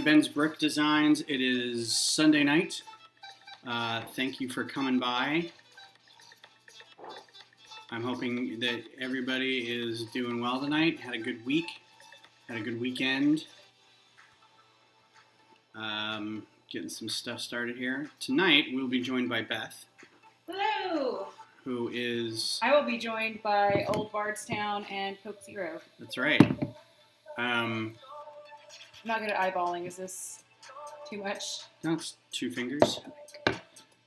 Ben's Brick Designs. It is Sunday night. Thank you for coming by. I'm hoping that everybody is doing well tonight. Had a good week. Had a good weekend. Getting some stuff started here. Tonight, we'll be joined by Beth. Hello! Who is... I will be joined by Old Bardstown and Coke Zero. That's right. I'm not good at eyeballing. Is this too much? No, it's 2 fingers.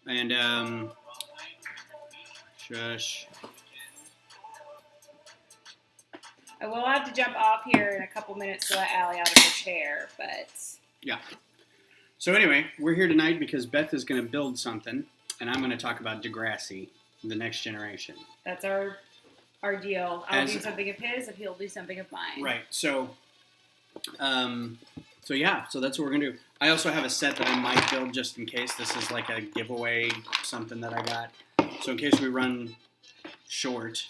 And, shush. I will have to jump off here in a couple minutes to let Allie out of her chair, but... Yeah. So anyway, we're here tonight because Beth is going to build something, and I'm going to talk about Degrassi, the next generation. That's our deal. I'll do something of his, and he'll do something of mine. Right. So that's what we're going to do. I also have a set that I might build just in case. This is like a giveaway, something that I got. So in case we run short,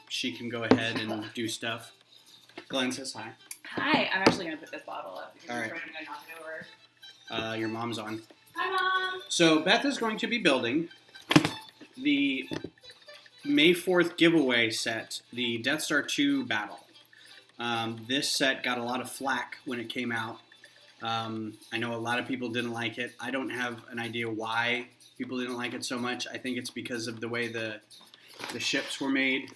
she can go ahead and do stuff. Glenn says hi. Hi. I'm actually going to put this bottle up because All I'm right. afraid I'm going to knock it over. Your mom's on. Hi, Mom. So Beth is going to be building the May 4th giveaway set, the Death Star 2 Battle. This set got a lot of flack when it came out. I know a lot of people didn't like it. I don't have an idea why people didn't like it so much. I think it's because of the way the ships were made.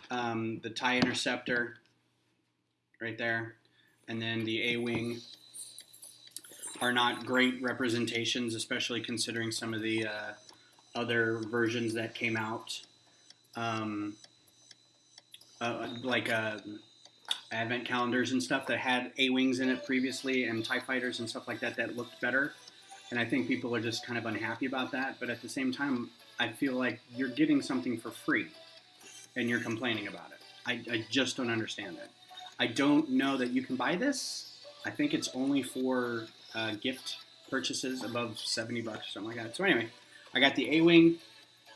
The TIE Interceptor, right there, and then the A-Wing are not great representations, especially considering some of the other versions that came out. Advent calendars and stuff that had A-Wings in it previously and TIE Fighters and stuff like that that looked better. And I think people are just kind of unhappy about that. But at the same time, I feel like you're getting something for free and you're complaining about it. I just don't understand it. I don't know that you can buy this. I think it's only for gift purchases above $70 or something like that. So anyway, I got the A-Wing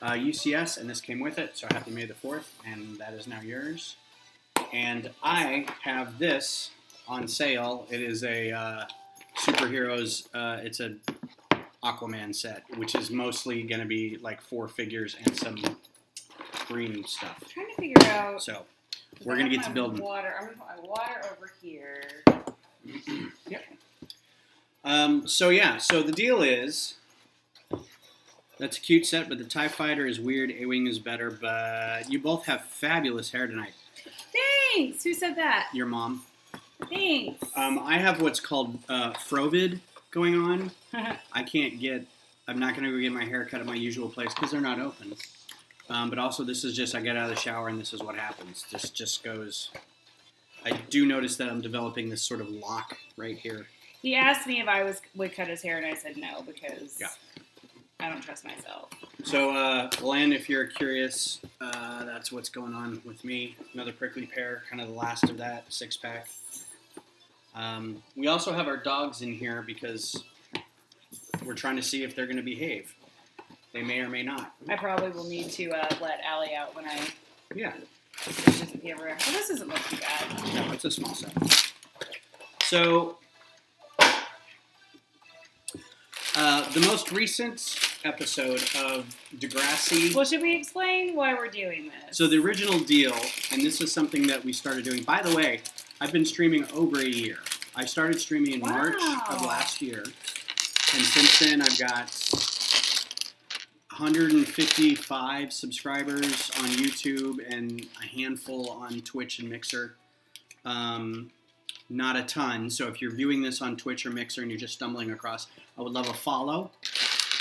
UCS, and this came with it. So happy May the 4th, and that is now yours. And I have this on sale. It is a superheroes. It's a Aquaman set, which is mostly going to be like 4 figures and some green stuff. I'm trying to figure out... So we're going to get to building. Water. I'm going to put my water over here. Yep. So the deal is, that's a cute set, but the TIE Fighter is weird, A-Wing is better, but you both have fabulous hair tonight. Thanks! Who said that? Your mom. Thanks. I have what's called Frovid going on. I'm not going to go get my hair cut at my usual place because they're not open. But also this is just, I get out of the shower and this is what happens. This just goes, I do notice that I'm developing this sort of lock right here. He asked me if I would cut his hair, and I said no because I don't trust myself. So, Glenn, if you're curious, that's what's going on with me. Another prickly pear, kind of the last of that 6-pack. We also have our dogs in here because we're trying to see if they're going to behave. They may or may not. I probably will need to let Allie out when I... Yeah. Well, this doesn't look too bad. No, it's a small set. So, the most recent episode of Degrassi... Well, should we explain why we're doing this? So the original deal, and this is something that we started doing... By the way, I've been streaming over a year. I started streaming in March of last year. And since then, I've got 155 subscribers on YouTube and a handful on Twitch and Mixer. Not a ton. So if you're viewing this on Twitch or Mixer and you're just stumbling across, I would love a follow.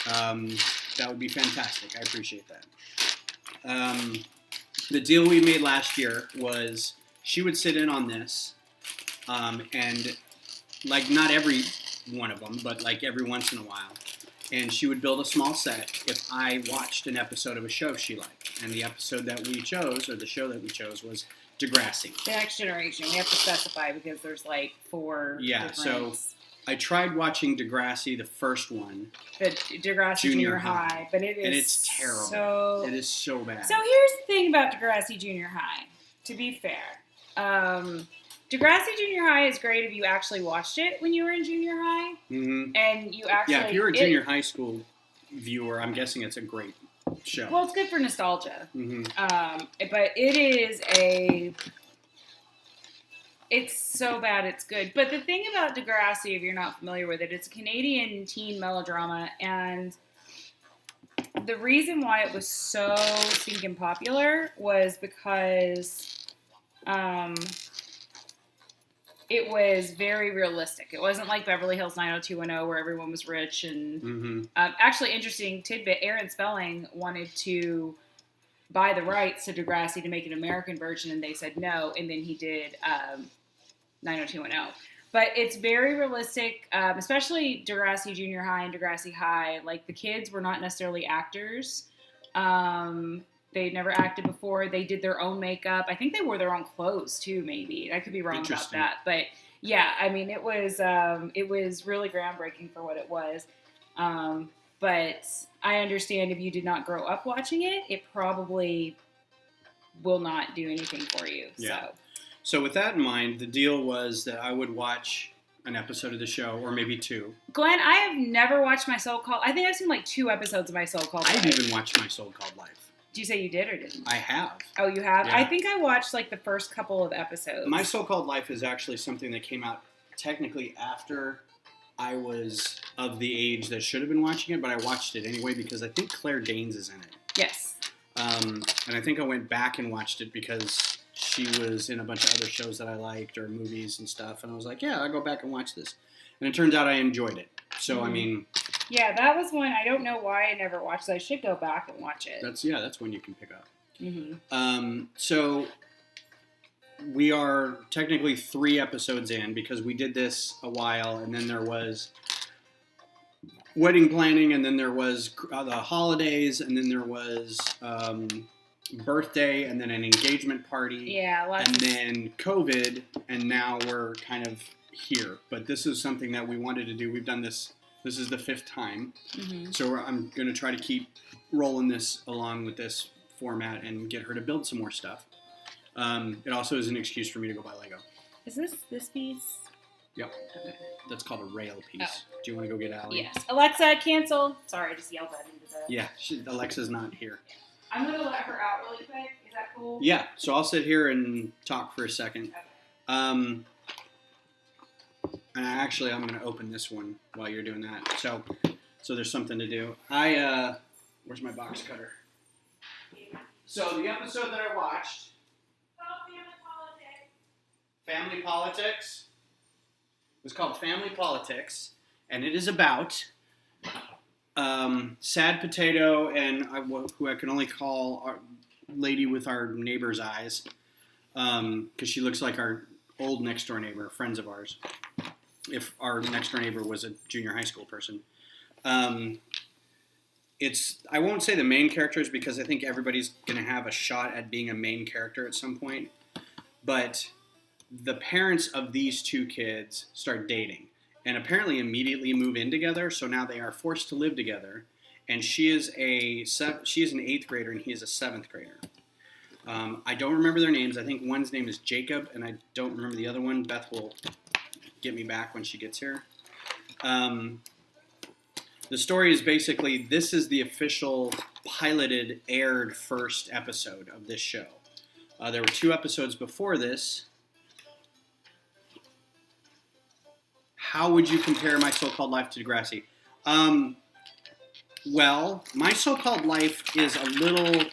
That would be fantastic. I appreciate that. The deal we made last year was she would sit in on this, and like not every one of them, but like every once in a while. And she would build a small set if I watched an episode of a show she liked. And the episode that we chose, or the show that we chose, was Degrassi. The Next Generation. We have to specify because there's like 4 different... So I tried watching Degrassi, the first one. The Degrassi Junior High. But it is... And it's terrible. It is so bad. So here's the thing about Degrassi Junior High, to be fair. Degrassi Junior High is great if you actually watched it when you were in junior high, and you actually if you're a junior high school viewer, I'm guessing it's a great show. Well, it's good for nostalgia, but it's so bad it's good. But the thing about Degrassi, if you're not familiar with it, it's a Canadian teen melodrama, and the reason why it was so stinking popular was because it was very realistic. It wasn't like Beverly Hills 90210 where everyone was rich. And actually, interesting tidbit, Aaron Spelling wanted to buy the rights to Degrassi to make an American version, and they said no, and then he did 90210. But it's very realistic, especially Degrassi Junior High and Degrassi High. Like, the kids were not necessarily actors. They'd never acted before. They did their own makeup. I think they wore their own clothes too. Maybe I could be wrong about that, but yeah, I mean, it was really groundbreaking for what it was. But I understand if you did not grow up watching it, it probably will not do anything for you. Yeah. So with that in mind, the deal was that I would watch an episode of the show, or maybe two. Glenn, I have never watched My So-Called. I think I've seen like 2 episodes of My So-Called Life. I didn't even watch My So-Called Life. Did you say you did or didn't? I have. Oh, you have? Yeah. I think I watched like the first couple of episodes. My So-Called Life is actually something that came out technically after I was of the age that should have been watching it, but I watched it anyway because I think Claire Danes is in it. Yes. And I think I went back and watched it because she was in a bunch of other shows that I liked or movies and stuff, and I was like, yeah, I'll go back and watch this. And it turns out I enjoyed it. So, I mean... Yeah, that was one. I don't know why I never watched it. I should go back and watch it. That's one you can pick up. So we are technically 3 episodes in because we did this a while, and then there was wedding planning, and then there was the holidays, and then there was birthday, and then an engagement party. Yeah, and then COVID, and now we're kind of here. But this is something that we wanted to do. We've done this. This is the 5th time. So I'm going to try to keep rolling this along with this format and get her to build some more stuff. It also is an excuse for me to go buy Lego. Is this piece? Yep. Okay. That's called a rail piece. Do you want to go get Allie? Yes. Alexa, cancel. Sorry, I just yelled that into the... Yeah, Alexa's not here. I'm going to let her out really quick. Is that cool? Yeah, so I'll sit here and talk for a second. Okay. And actually, I'm going to open this one while you're doing that. So there's something to do. Where's my box cutter? So the episode that I watched, Family Politics, was called Family Politics, and it is about Sad Potato and who I can only call our lady with our neighbor's eyes, because she looks like our old next door neighbor, friends of ours. If our next door neighbor was a junior high school person. I won't say the main characters because I think everybody's going to have a shot at being a main character at some point. But the parents of these 2 kids start dating and apparently immediately move in together. So now they are forced to live together. And she is an 8th grader and he is a 7th grader. I don't remember their names. I think one's name is Jacob and I don't remember the other one. Beth will get me back when she gets here. The story is basically, this is the official piloted, aired first episode of this show. There were 2 episodes before this. How would you compare My So-Called Life to Degrassi? Well, My So-Called Life is a little...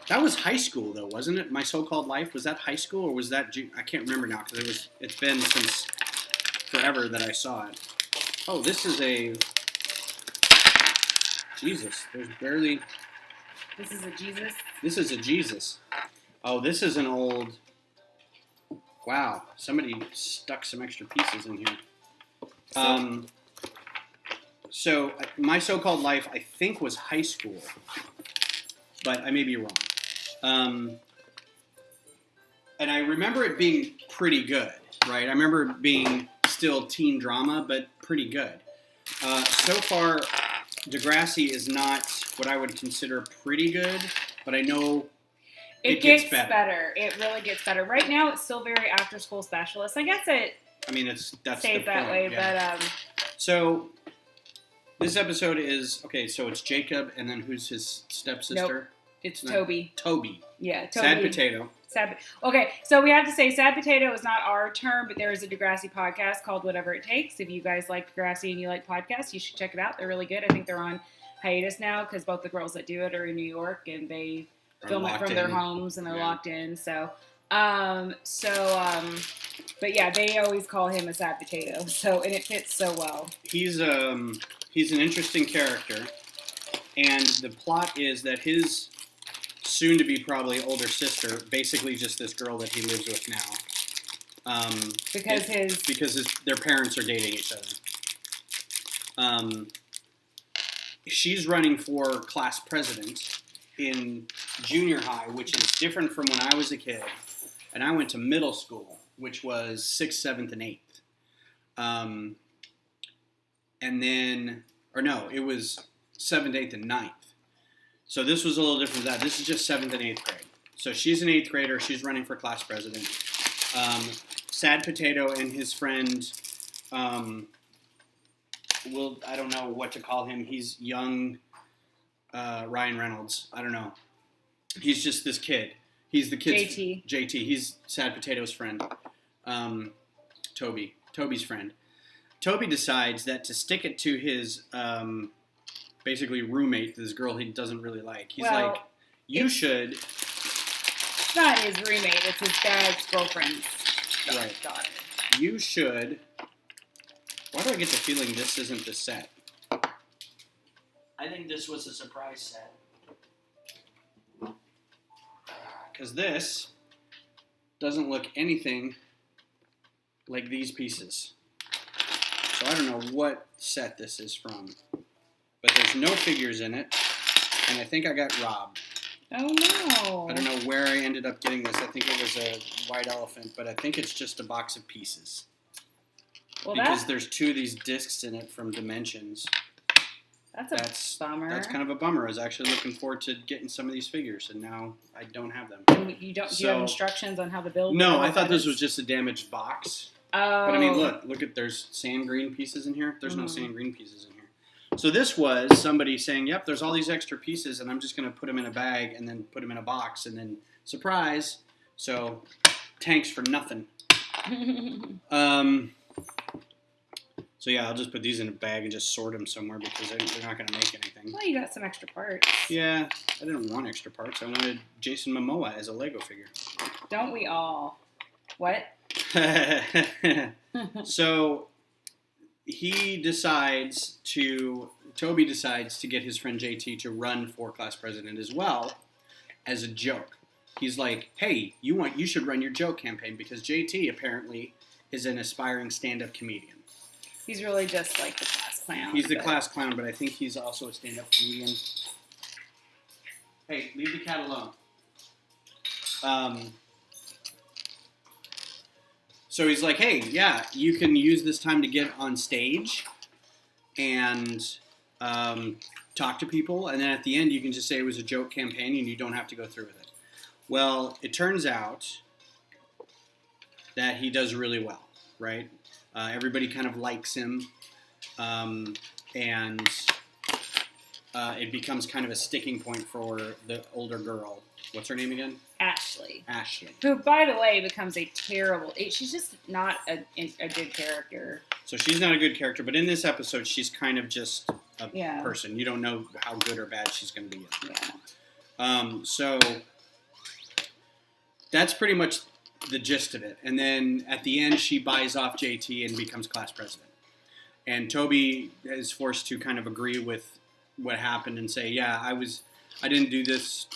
That was high school, though, wasn't it? My So-Called Life, was that high school, or was that... I can't remember now, because it's been since forever that I saw it. Oh, this is a... Jesus, there's barely... This is a Jesus? This is a Jesus. Oh, this is an old... Wow, somebody stuck some extra pieces in here. So, My So-Called Life, I think, was high school. But I may be wrong. And I remember it being pretty good, right? I remember it being still teen drama, but pretty good. So far, Degrassi is not what I would consider pretty good, but I know It gets better. It really gets better. Right now, it's still very after-school specialist. I guess that's stays the that point, way, yeah. but So this episode is okay. So it's Jacob, and then who's his stepsister? Nope. It's Toby. Toby. Yeah, Toby. Sad potato. Okay, so we have to say sad potato is not our term, but there is a Degrassi podcast called Whatever It Takes. If you guys like Degrassi and you like podcasts, you should check it out. They're really good. I think they're on hiatus now because both the girls that do it are in New York and they film it from their homes and they're locked in. So, but yeah, they always call him a sad potato. So, and it fits so well. He's an interesting character, and the plot is that his soon-to-be probably older sister, basically just this girl that he lives with now, because their parents are dating each other. She's running for class president in junior high, which is different from when I was a kid, and I went to middle school, which was 6th, 7th, and 8th. It was 7th, 8th, and 9th. So this was a little different than that. This is just 7th and 8th grade. So she's an 8th grader. She's running for class president. Sad Potato and his friend, I don't know what to call him. He's young Ryan Reynolds. I don't know. He's just this kid. He's the kid's JT. He's Sad Potato's friend. Toby's friend. Toby decides that to stick it to his basically roommate, this girl he doesn't really like. He's like, you should. It's not his roommate. It's his dad's girlfriend's daughter. You should. Why do I get the feeling this isn't the set? I think this was a surprise set. Because this doesn't look anything like these pieces. So I don't know what set this is from. But there's no figures in it. And I think I got robbed. Oh, no. I don't know where I ended up getting this. I think it was a white elephant. But I think it's just a box of pieces. Well, because there's 2 of these discs in it from Dimensions. That's a bummer. That's kind of a bummer. I was actually looking forward to getting some of these figures, and now I don't have them. And do you have instructions on how to build? No, I thought this was just a damaged box. Oh. But I mean, look, there's sand green pieces in here. There's no sand green pieces in here. So this was somebody saying, yep, there's all these extra pieces, and I'm just going to put them in a bag and then put them in a box, and then surprise. So tanks for nothing. So yeah, I'll just put these in a bag and just sort them somewhere because they're not going to make anything. Well, you got some extra parts. Yeah, I didn't want extra parts. I wanted Jason Momoa as a Lego figure. Don't we all? What? So Toby decides to get his friend JT to run for class president as well as a joke. He's like, hey, you should run your joke campaign because JT apparently is an aspiring stand-up comedian. He's really just like the class clown. He's the class clown, but I think he's also a stand-up comedian. Hey, leave the cat alone. So he's like, hey, yeah, you can use this time to get on stage and talk to people, and then at the end you can just say it was a joke campaign and you don't have to go through with it. Well, it turns out that he does really well, right? Everybody kind of likes him, and it becomes kind of a sticking point for the older girl. What's her name again? Ashley. Who, by the way, becomes a terrible... She's just not a good character. So she's not a good character, but in this episode, she's kind of just a person. You don't know how good or bad she's going to be. Yeah. So that's pretty much the gist of it. And then at the end, she buys off JT and becomes class president. And Toby is forced to kind of agree with what happened and say, yeah, I didn't do this.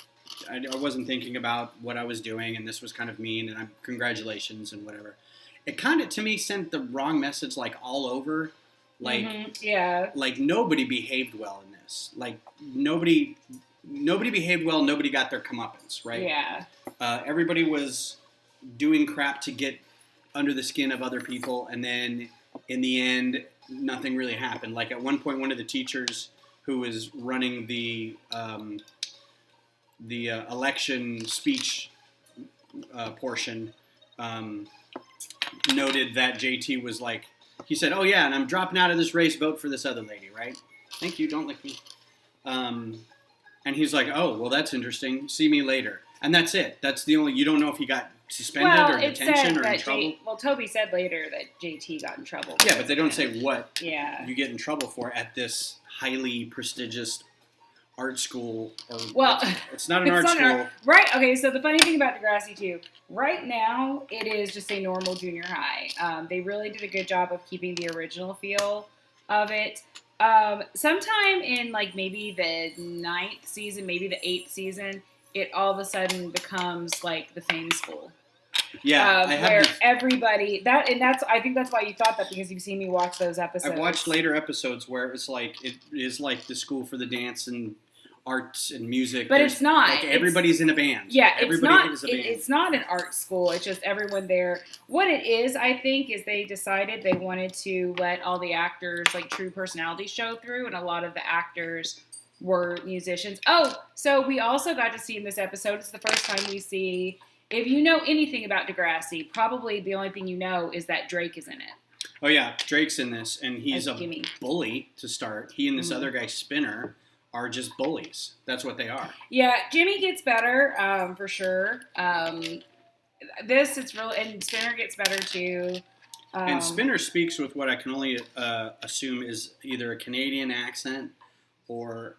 I wasn't thinking about what I was doing, and this was kind of mean, and congratulations and whatever. It kind of, to me, sent the wrong message, like, all over. Like, like nobody behaved well in this. Like, nobody behaved well, nobody got their comeuppance, right? Yeah. Everybody was doing crap to get under the skin of other people, and then in the end, nothing really happened. Like, at one point, one of the teachers who was running the election speech portion, noted that JT was like, he said, "Oh yeah, and I'm dropping out of this race. Vote for this other lady, right? Thank you. Don't lick me." And he's like, "Oh, well, that's interesting. See me later." And that's it. That's the only. You don't know if he got suspended or detention or in trouble. Toby said later that JT got in trouble. Yeah, but they don't say what you get in trouble for at this highly prestigious art school. It's not an art school. Right, okay, so the funny thing about Degrassi, too, right now, it is just a normal junior high. They really did a good job of keeping the original feel of it. Sometime in, like, maybe the 9th season, maybe the 8th season, it all of a sudden becomes, like, the fame school. Yeah, where everybody I think that's why you thought that, because you've seen me watch those episodes. I've watched later episodes where it is like the school for the dance and arts and music, but it's not. Like everybody's in a band. Yeah, it's not an art school. It's just everyone there. What it is, I think, is they decided they wanted to let all the actors, like, true personalities show through, and a lot of the actors were musicians. Oh, so we also got to see in this episode, it's the first time we see. If you know anything about Degrassi, probably the only thing you know is that Drake is in it. Oh, yeah. Drake's in this, and he's a bully to start. He and this other guy, Spinner, are just bullies. That's what they are. Yeah, Jimmy gets better, for sure. It's real, and Spinner gets better, too. And Spinner speaks with what I can only assume is either a Canadian accent or...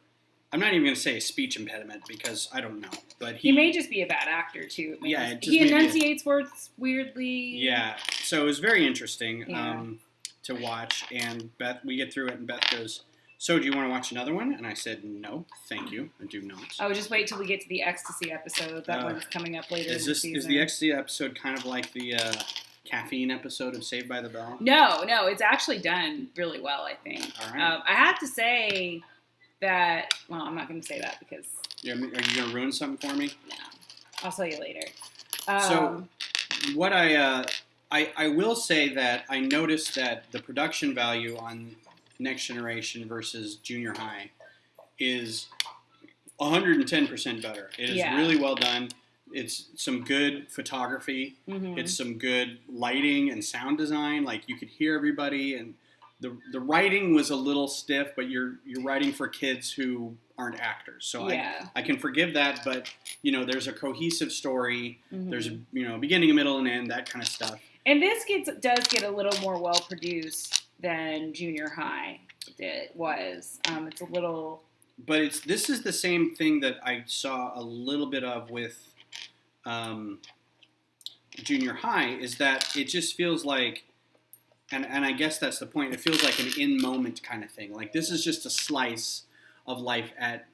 I'm not even going to say a speech impediment because I don't know. But he may just be a bad actor, too. Yeah, he enunciates words weirdly. Yeah, so it was very interesting to watch. And Beth, we get through it, and Beth goes, "So, do you want to watch another one?" And I said, "No, thank you. I do not." Oh, just wait till we get to the Ecstasy episode. That one's coming up later in the season. Is the Ecstasy episode kind of like the caffeine episode of Saved by the Bell? No, it's actually done really well, I think. All right. I have to say... that, well, I'm not going to say that because... Are you going to ruin something for me? No. I'll tell you later. So, what I will say that I noticed that the production value on Next Generation versus Junior High is 110% better. It is really well done. It's some good photography. Mm-hmm. It's some good lighting and sound design. Like, you could hear everybody, and the writing was a little stiff, but you're writing for kids who aren't actors, so I can forgive that. But there's a cohesive story. Mm-hmm. There's a beginning, a middle, and end, that kind of stuff. And this does get a little more well produced than Junior High was. It's a little, but this is the same thing that I saw a little bit of with Junior High, is that it just feels like. And I guess that's the point. It feels like an in-moment kind of thing. Like, this is just a slice of life at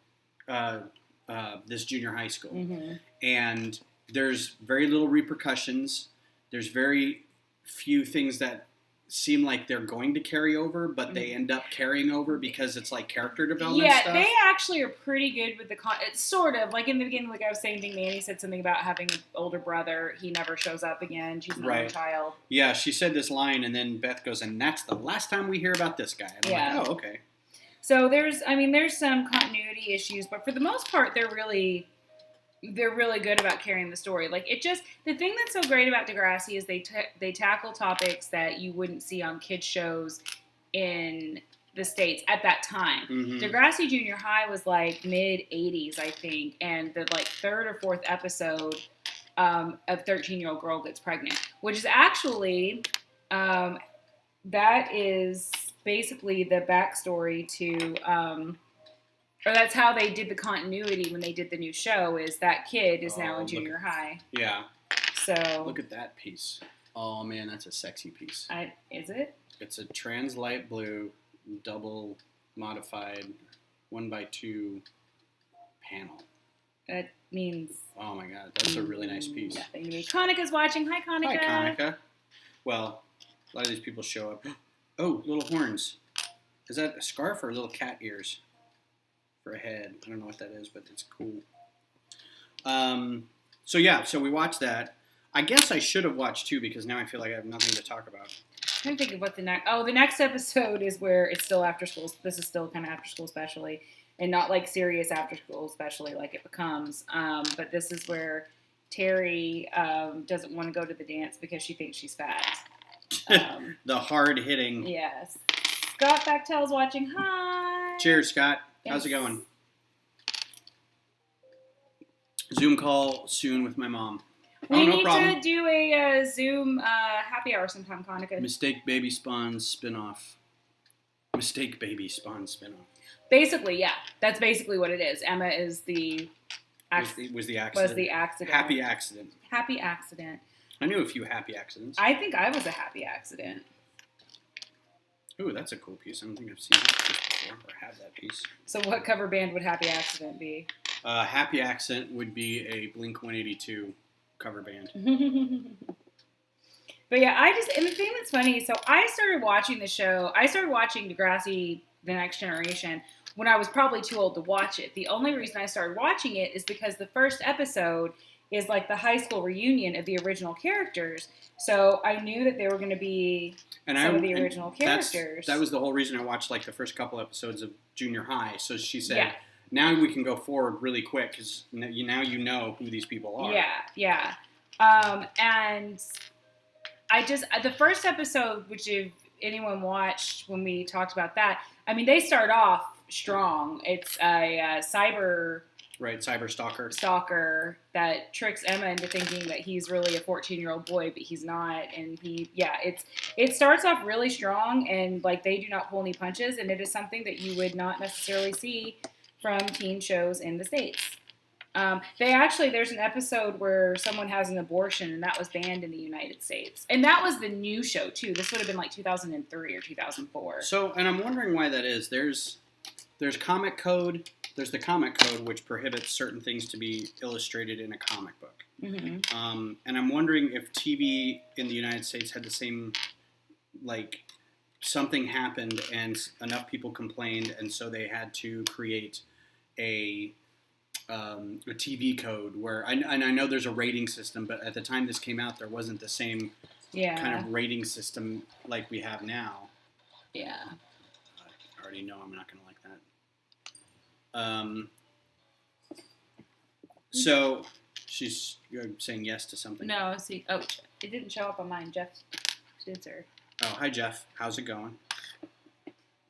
this junior high school. Mm-hmm. And there's very little repercussions. There's very few things that seem like they're going to carry over, but they end up carrying over because it's like character development stuff. Yeah, they actually are pretty good with it's sort of, like in the beginning, like I was saying, Manny said something about having an older brother. He never shows up again. She's another child. Yeah, she said this line, and then Beth goes, "And that's the last time we hear about this guy." And I'm like, oh, okay. So there's some continuity issues, but for the most part, they're really good about carrying the story. Like, the thing that's so great about Degrassi is they tackle topics that you wouldn't see on kids shows in the States at that time. Mm-hmm. Degrassi Junior High was like mid 80s, I think, and the like 3rd or 4th episode of 13-year-old girl gets pregnant, which is actually that is basically the backstory to or that's how they did the continuity when they did the new show, is that kid is now in junior high. Yeah. So look at that piece. Oh, man, that's a sexy piece. Is it? It's a trans light blue, double modified 1x2 panel. That means... Oh, my God. That's a really nice piece. Nothing to me. Kanika's watching. Hi, Kanika. Hi, Kanika. Well, a lot of these people show up. Oh, little horns. Is that a scarf or little cat ears? For a head. I don't know what that is, but it's cool. So we watched that. I guess I should have watched 2 because now I feel like I have nothing to talk about. I'm trying to think of what the next... Oh, the next episode is where it's still after school. This is still kind of after school specially. and not like serious after school, especially like it becomes. But this is where Terry doesn't want to go to the dance because she thinks she's fat. The hard hitting. Yes. Scott Bechtel's watching. Hi. Cheers, Scott. Thanks. How's it going? Zoom call soon with my mom. We no need problem. to do a Zoom happy hour sometime, Conica. Mistake Baby Spawns spinoff. Mistake Baby Spawn spinoff. Basically, yeah. That's basically what it is. Emma is the... Was the accident. Was the accident. Happy accident. Happy accident. I knew a few happy accidents. I think I was a happy accident. Ooh, that's a cool piece. I don't think I've seen that piece before or have that piece. So what cover band would Happy Accident be? Happy Accident would be a Blink-182 cover band. But yeah, and the thing that's funny, so I started watching the show, I started watching Degrassi, The Next Generation, when I was probably too old to watch it. The only reason I started watching it is because the first episode is like the high school reunion of the original characters. So I knew that they were going to be some of the original characters. That was the whole reason I watched like the first couple episodes of junior high. So she said, yeah. Now we can go forward really quick because now you know who these people are. Yeah. And the first episode, which if anyone watched when we talked about that, I mean, they start off strong. It's a cyber stalker that tricks Emma into thinking that he's really a 14-year-old boy, but he's not. And it starts off really strong, and like they do not pull any punches, and it is something that you would not necessarily see from teen shows in the States. There's an episode where someone has an abortion, and that was banned in the United States. And that was the new show, too. This would have been like 2003 or 2004. So, and I'm wondering why that is. There's comic code. There's the comic code, which prohibits certain things to be illustrated in a comic book. Mm-hmm. And I'm wondering if TV in the United States had the same, like, something happened and enough people complained, and so they had to create a TV code where, and I know there's a rating system, but at the time this came out, there wasn't the same kind of rating system like we have now. Yeah. I already know I'm not going to like that. So she's saying yes to something. No, see, it didn't show up on mine. Jeff did, sir. Oh, hi Jeff. How's it going?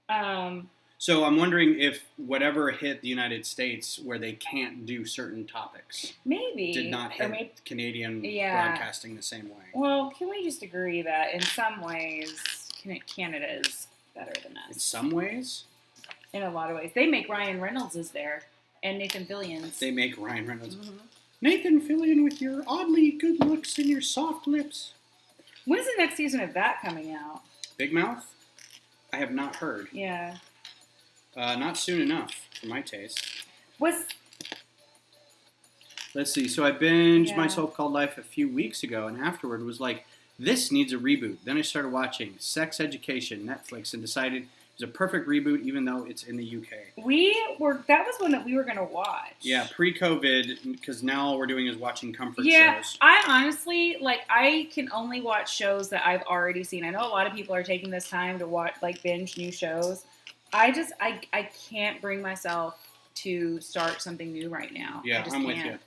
Um, So I'm wondering if whatever hit the United States where they can't do certain topics maybe did not hit Canadian broadcasting the same way. Well, can we just agree that in some ways Canada is better than us? In some ways? In a lot of ways. They make Ryan Reynolds there and Nathan Fillion. They make Ryan Reynolds. Mm-hmm. Nathan Fillion with your oddly good looks and your soft lips. When's the next season of that coming out? Big Mouth? I have not heard. Yeah. Not soon enough for my taste. Let's see. So I binged Myself Called Life a few weeks ago, and afterward was like, this needs a reboot. Then I started watching Sex Education, Netflix, and decided it was a perfect reboot, even though it's in the UK. That was one that we were going to watch. Yeah, pre-COVID, because now all we're doing is watching comfort shows. Yeah, I honestly, I can only watch shows that I've already seen. I know a lot of people are taking this time to watch, binge new shows. I can't bring myself to start something new right now. Yeah, I'm with you.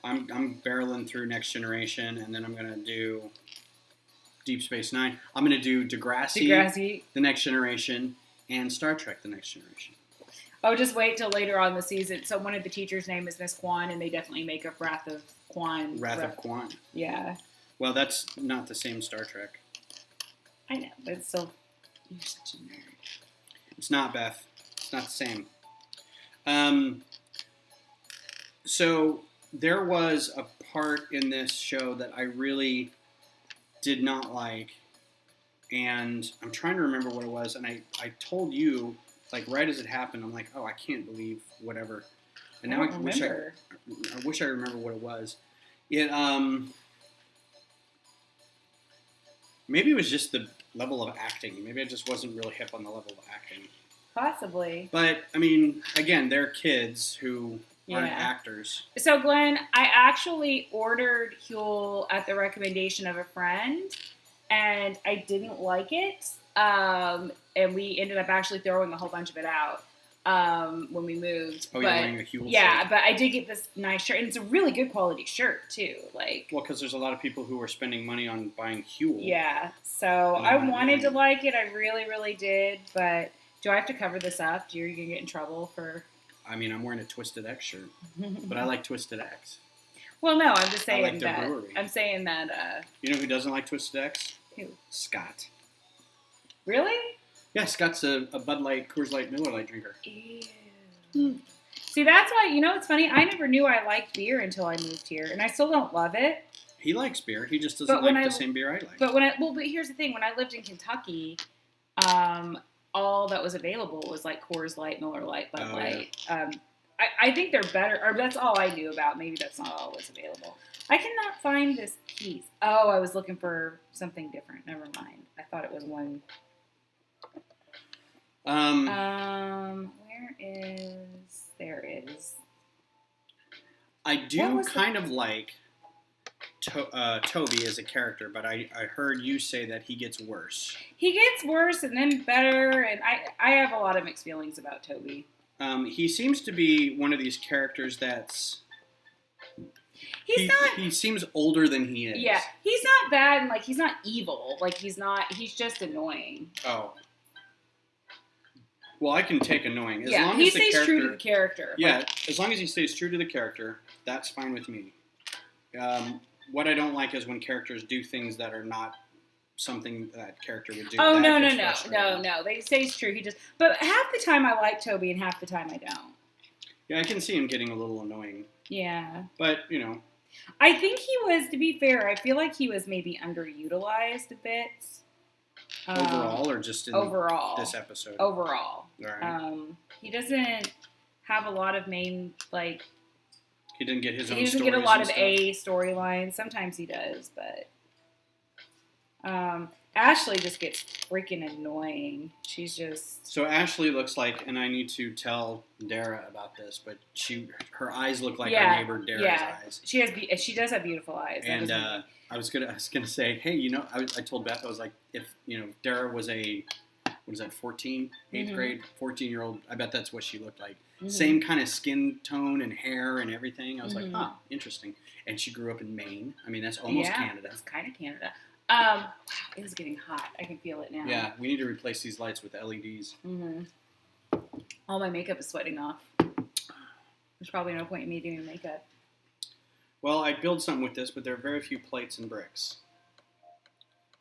I'm barreling through Next Generation, and then I'm going to do Deep Space Nine. I'm going to do Degrassi, The Next Generation, and Star Trek, The Next Generation. Oh, just wait till later on in the season. So one of the teachers' name is Miss Kwan, and they definitely make up Wrath of Kwan. Wrath of Kwan. Yeah. Well, that's not the same Star Trek. I know, but it's still... You're such a nerd. It's not, Beth. It's not the same. So there was a part in this show that I really did not like, and I'm trying to remember what it was, and I told you, right as it happened, I'm like, oh, I can't believe whatever. And now I wish I remember what it was. Maybe it was just the level of acting. Maybe I just wasn't really hip on the level of acting. Possibly. But, I mean, again, they're kids who aren't actors. So, Glenn, I actually ordered Huel at the recommendation of a friend, and I didn't like it. And we ended up actually throwing a whole bunch of it out. when we moved. Oh, you're wearing a Huel yeah, shirt. but I did get this nice shirt, and it's a really good quality shirt too. Like, well, because there's a lot of people who are spending money on buying Huel. Yeah, so I wanted to like it. I really, really did. But do I have to cover this up? Are you gonna get in trouble for? I mean, I'm wearing a Twisted X shirt, but I like Twisted X. Well, no, I'm just saying I like their that. brewery. I'm saying that. You know who doesn't like Twisted X? Who? Scott. Really? Yeah, Scott's a Bud Light, Coors Light, Miller Light drinker. Ew. See, that's why, it's funny. I never knew I liked beer until I moved here, and I still don't love it. He likes beer. He just doesn't like the same beer I like. But here's the thing. When I lived in Kentucky, all that was available was like Coors Light, Miller Light, Bud Light. Yeah. I think they're better, or that's all I knew about. Maybe that's not all that's available. I cannot find this piece. Oh, I was looking for something different. Never mind. I thought it was one. Where is? There is. I do kind of like Toby as a character, but I heard you say that he gets worse. He gets worse and then better, and I have a lot of mixed feelings about Toby. He seems to be one of these characters that's... He seems older than he is. Yeah, he's not bad, and, like, he's not evil. Like, he's just annoying. Oh. Well, I can take annoying. As long as he stays true to the character. Yeah, as long as he stays true to the character, that's fine with me. What I don't like is when characters do things that are not something that character would do. Oh, no. They stays true. But half the time I like Toby, and half the time I don't. Yeah, I can see him getting a little annoying. Yeah. But, I think he was, to be fair, I feel like he was maybe underutilized a bit. Overall, or just in this episode? Overall. All right. He doesn't have a lot of main, like... He didn't get his own stories. He doesn't get a lot of A storylines. Sometimes he does, but... Ashley just gets freaking annoying. She's just... So Ashley looks like, and I need to tell Dara about this, but her eyes look like our neighbor Dara's eyes. She does have beautiful eyes. And I was gonna say, hey, I told Beth, I was like, if Dara was a, what is that, 14, 8th grade, 14-year-old, I bet that's what she looked like. Mm-hmm. Same kind of skin tone and hair and everything. I was like, interesting. And she grew up in Maine. I mean, that's almost Canada. It's kind of Canada. Wow, it is getting hot. I can feel it now. Yeah, we need to replace these lights with LEDs. Mm-hmm. All my makeup is sweating off. There's probably no point in me doing makeup. Well, I build something with this, but there are very few plates and bricks.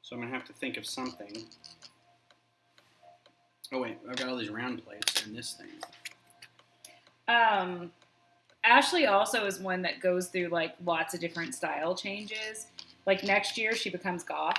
So I'm going to have to think of something. Oh, wait. I've got all these round plates and this thing. Ashley also is one that goes through, like, lots of different style changes. Like, next year, she becomes goth.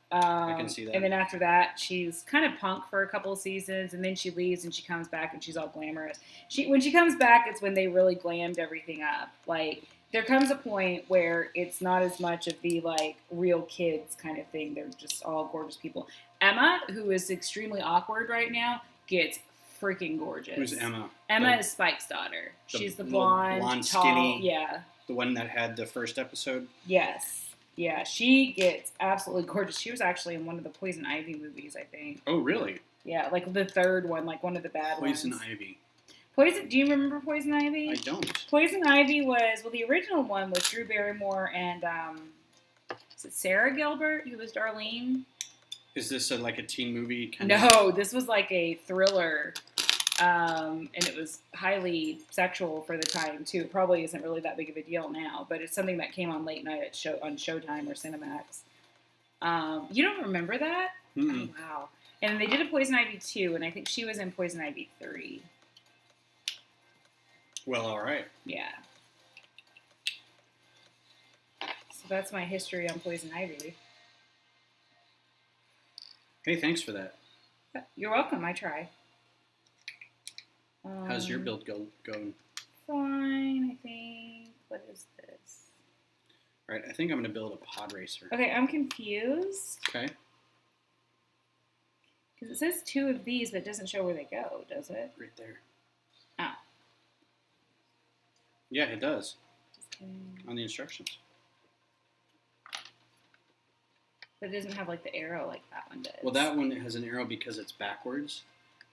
I can see that. And then after that, she's kind of punk for a couple of seasons, and then she leaves and she comes back and she's all glamorous. When she comes back, it's when they really glammed everything up. Like, there comes a point where it's not as much of the, like, real kids kind of thing. They're just all gorgeous people. Emma, who is extremely awkward right now, gets freaking gorgeous. Who's Emma? Emma is Spike's daughter. She's the blonde, tall, skinny, yeah. The one that had the first episode? Yes. Yeah, she gets absolutely gorgeous. She was actually in one of the Poison Ivy movies, I think. Oh, really? Yeah, like the third one, like one of the bad ones. Poison Ivy. Do you remember Poison Ivy? I don't. Poison Ivy was, the original one was Drew Barrymore and, is it Sarah Gilbert, who was Darlene? Is this like a teen movie kind of? No, this was like a thriller. And it was highly sexual for the time, too. It probably isn't really that big of a deal now, but it's something that came on late night on Showtime or Cinemax. You don't remember that? Mm-mm. Oh, wow. And they did a Poison Ivy 2, and I think she was in Poison Ivy 3. Well, all right. Yeah. So that's my history on Poison Ivy. Hey, thanks for that. You're welcome. I try. How's your build going? Fine, I think. What is this? All right, I think I'm going to build a pod racer. Okay, I'm confused. Okay. Because it says 2 of these, but it doesn't show where they go, does it? Right there. Oh. Yeah, it does. Just kidding. On the instructions. But it doesn't have, like, the arrow like that one does. Well, that one has an arrow because it's backwards.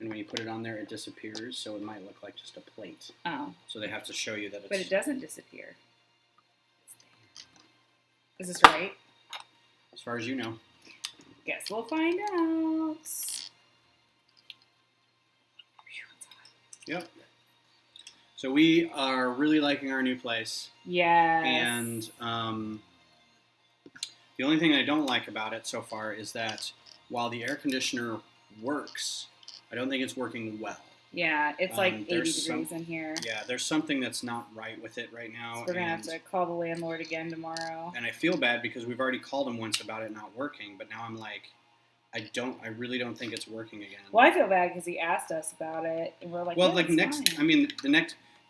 and when you put it on there, it disappears, so it might look like just a plate. Oh. So they have to show you that it's... But it doesn't disappear. Is this right? As far as you know. Guess we'll find out. Yep. So we are really liking our new place. Yes. And the only thing I don't like about it so far is that while the air conditioner works, I don't think it's working well. Yeah, it's like 80 degrees in here. Yeah, there's something that's not right with it right now. So we're going to have to call the landlord again tomorrow. And I feel bad because we've already called him once about it not working, but now I'm like, I really don't think it's working again. Well, I feel bad because he asked us about it, and we're like, well, yeah, like fine.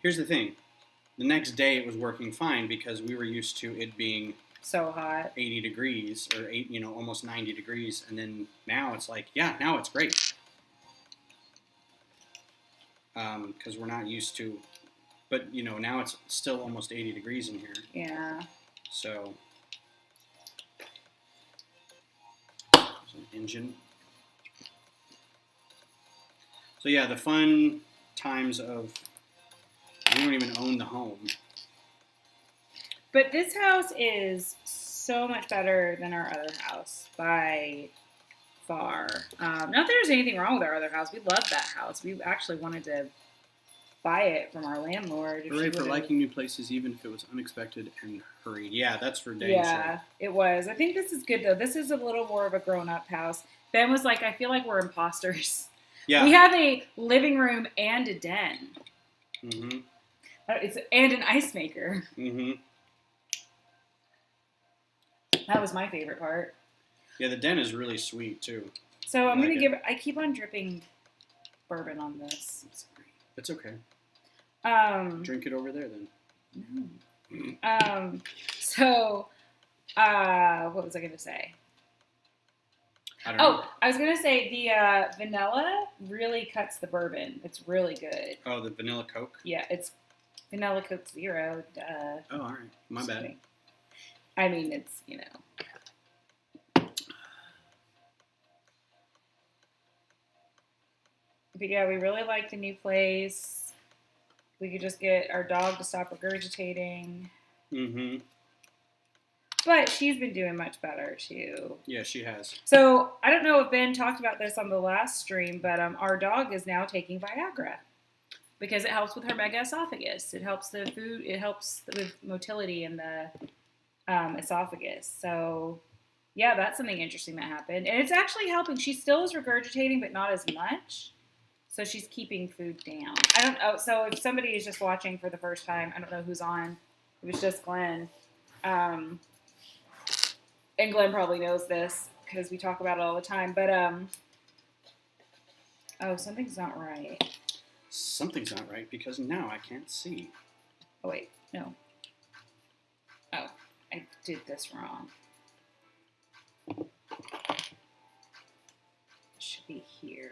Here's the thing. The next day it was working fine because we were used to it being so hot, 80 degrees or almost 90 degrees, and then now it's like, yeah, now it's great. Because we're not used to, but now it's still almost 80 degrees in here. Yeah. So, there's an engine. So yeah, the fun times of we don't even own the home. But this house is so much better than our other house by far. Not that there's anything wrong with our other house. We loved that house. We actually wanted to buy it from our landlord. Hooray for liking new places, even if it was unexpected and hurried. Yeah, that's for dang Yeah, sure. it was. I think this is good, though. This is a little more of a grown-up house. Ben was like, I feel like we're imposters. Yeah. We have a living room and a den. Mm-hmm. And an ice maker. Mm-hmm. That was my favorite part. Yeah, the den is really sweet, too. So I'm going to I keep on dripping bourbon on this. I'm sorry. It's okay. Drink it over there, then. No. What was I going to say? I don't know. I was going to say the vanilla really cuts the bourbon. It's really good. Oh, the vanilla Coke? Yeah, it's vanilla Coke Zero. Duh. Oh, all right. My bad. Kidding. I mean, it's, But yeah, we really like the new place. We could just get our dog to stop regurgitating. Mm-hmm. But she's been doing much better, too. Yeah, she has. So, I don't know if Ben talked about this on the last stream, but our dog is now taking Viagra. Because it helps with her mega esophagus. It helps the food. It helps with motility in the esophagus. So, yeah, that's something interesting that happened. And it's actually helping. She still is regurgitating, but not as much. So she's keeping food down. I don't know. So if somebody is just watching for the first time, I don't know who's on. It was just Glenn. And Glenn probably knows this because we talk about it all the time. But, something's not right. Something's not right because now I can't see. Oh, wait. No. Oh, I did this wrong. It should be here.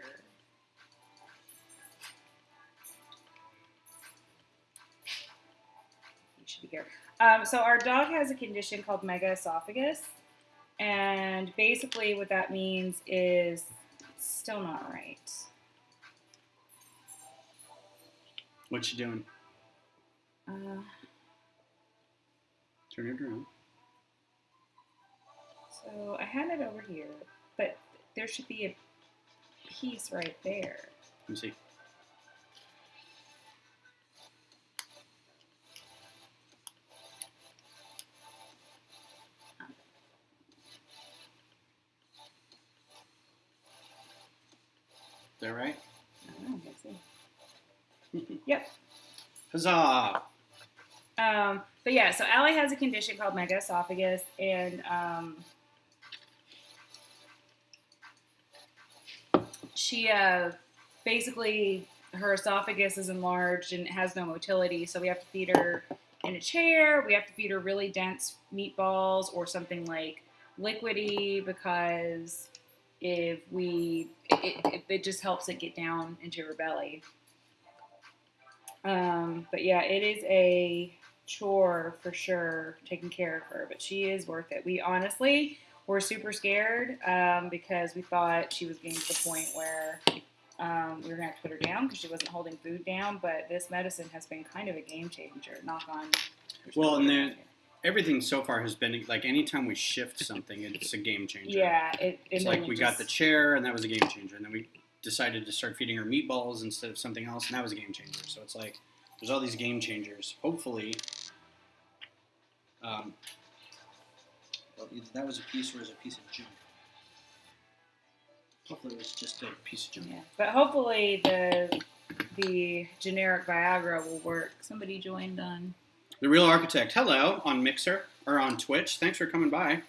Should be here. So our dog has a condition called mega esophagus, and basically what that means is it's still not right. What's she doing? Turn it around. So I had it over here, but there should be a piece right there. Let me see. Is that right? I don't know. Let's see. Yep. Huzzah! But yeah, so Allie has a condition called mega esophagus, and she basically her esophagus is enlarged and has no motility, so we have to feed her in a chair. We have to feed her really dense meatballs or something like liquidy because if it just helps it get down into her belly. But yeah, it is a chore for sure taking care of her, but she is worth it. We honestly were super scared because we thought she was getting to the point where We were going to have to put her down because she wasn't holding food down, but this medicine has been kind of a game changer. Knock on. Well, and then everything so far has been, like, anytime we shift something, it's a game changer. Yeah. It's like we got the chair, and that was a game changer. And then we decided to start feeding her meatballs instead of something else, and that was a game changer. So it's like, there's all these game changers. Hopefully, well, either that was a piece or it was a piece of junk. Hopefully it was just a piece of junk. Yeah. But hopefully the generic Viagra will work. Somebody joined on. The Real Architect. Hello on Mixer or on Twitch. Thanks for coming by.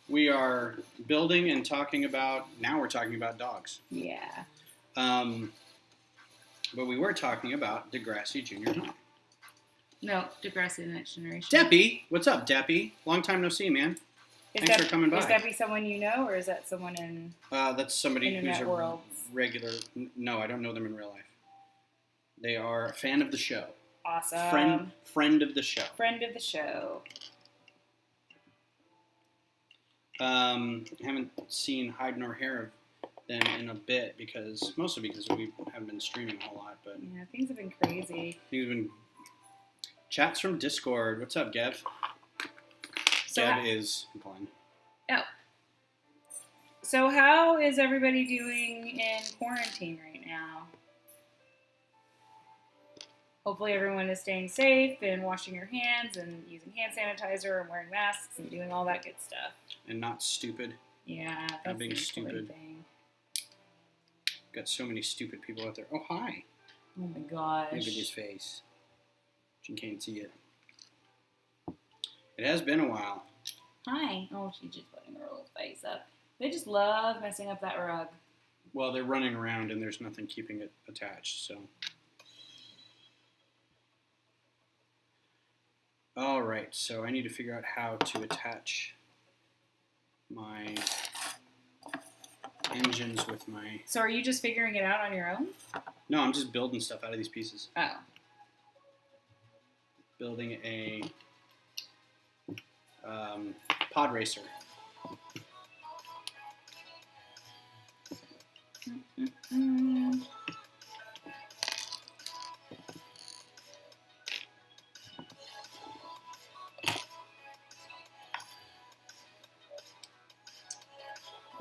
We are building and talking about. Now we're talking about dogs. Yeah. But we were talking about Degrassi Junior High. No, Degrassi the Next Generation. Deppy, what's up, Deppy? Long time no see, man. Thanks for coming by. Is Deppy someone you know, or is that someone in? That's somebody Internet who's a worlds? regular. No, I don't know them in real life. They are a fan of the show. Awesome. Friend of the show. Friend of the show. Haven't seen hide nor hair of them in a bit mostly because we haven't been streaming a whole lot. But Yeah, things have been crazy. things have been chats from Discord. What's up, Gev? Gev is blind. So how is everybody doing in quarantine right now? Hopefully everyone is staying safe and washing your hands and using hand sanitizer and wearing masks and doing all that good stuff. And not stupid. Yeah, that's being the stupid. important thing. Got so many stupid people out there. Oh, hi. Oh my gosh. Look at his face. You can't see it. It has been a while. Hi. Oh, she's just putting her little face up. They just love messing up that rug. Well, they're running around and there's nothing keeping it attached, so. All right, so I need to figure out how to attach my engines with my... So are you just figuring it out on your own? No, I'm just building stuff out of these pieces. Oh. Building a pod racer. Mm-mm.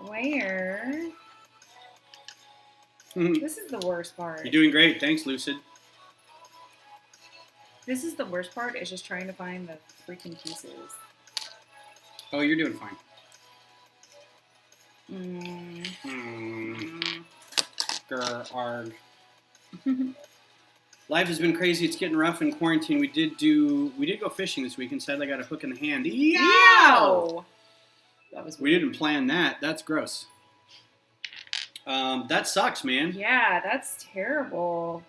Where? This is the worst part. You're doing great. Thanks, Lucid. This is the worst part, is just trying to find the freaking pieces. Oh, you're doing fine. Grr, arg. Life has been crazy. It's getting rough in quarantine. We did go fishing this weekend. Sadly, I got a hook in the hand. Yow! That was weird. We didn't plan that. That's gross. That sucks, man. Yeah, that's terrible.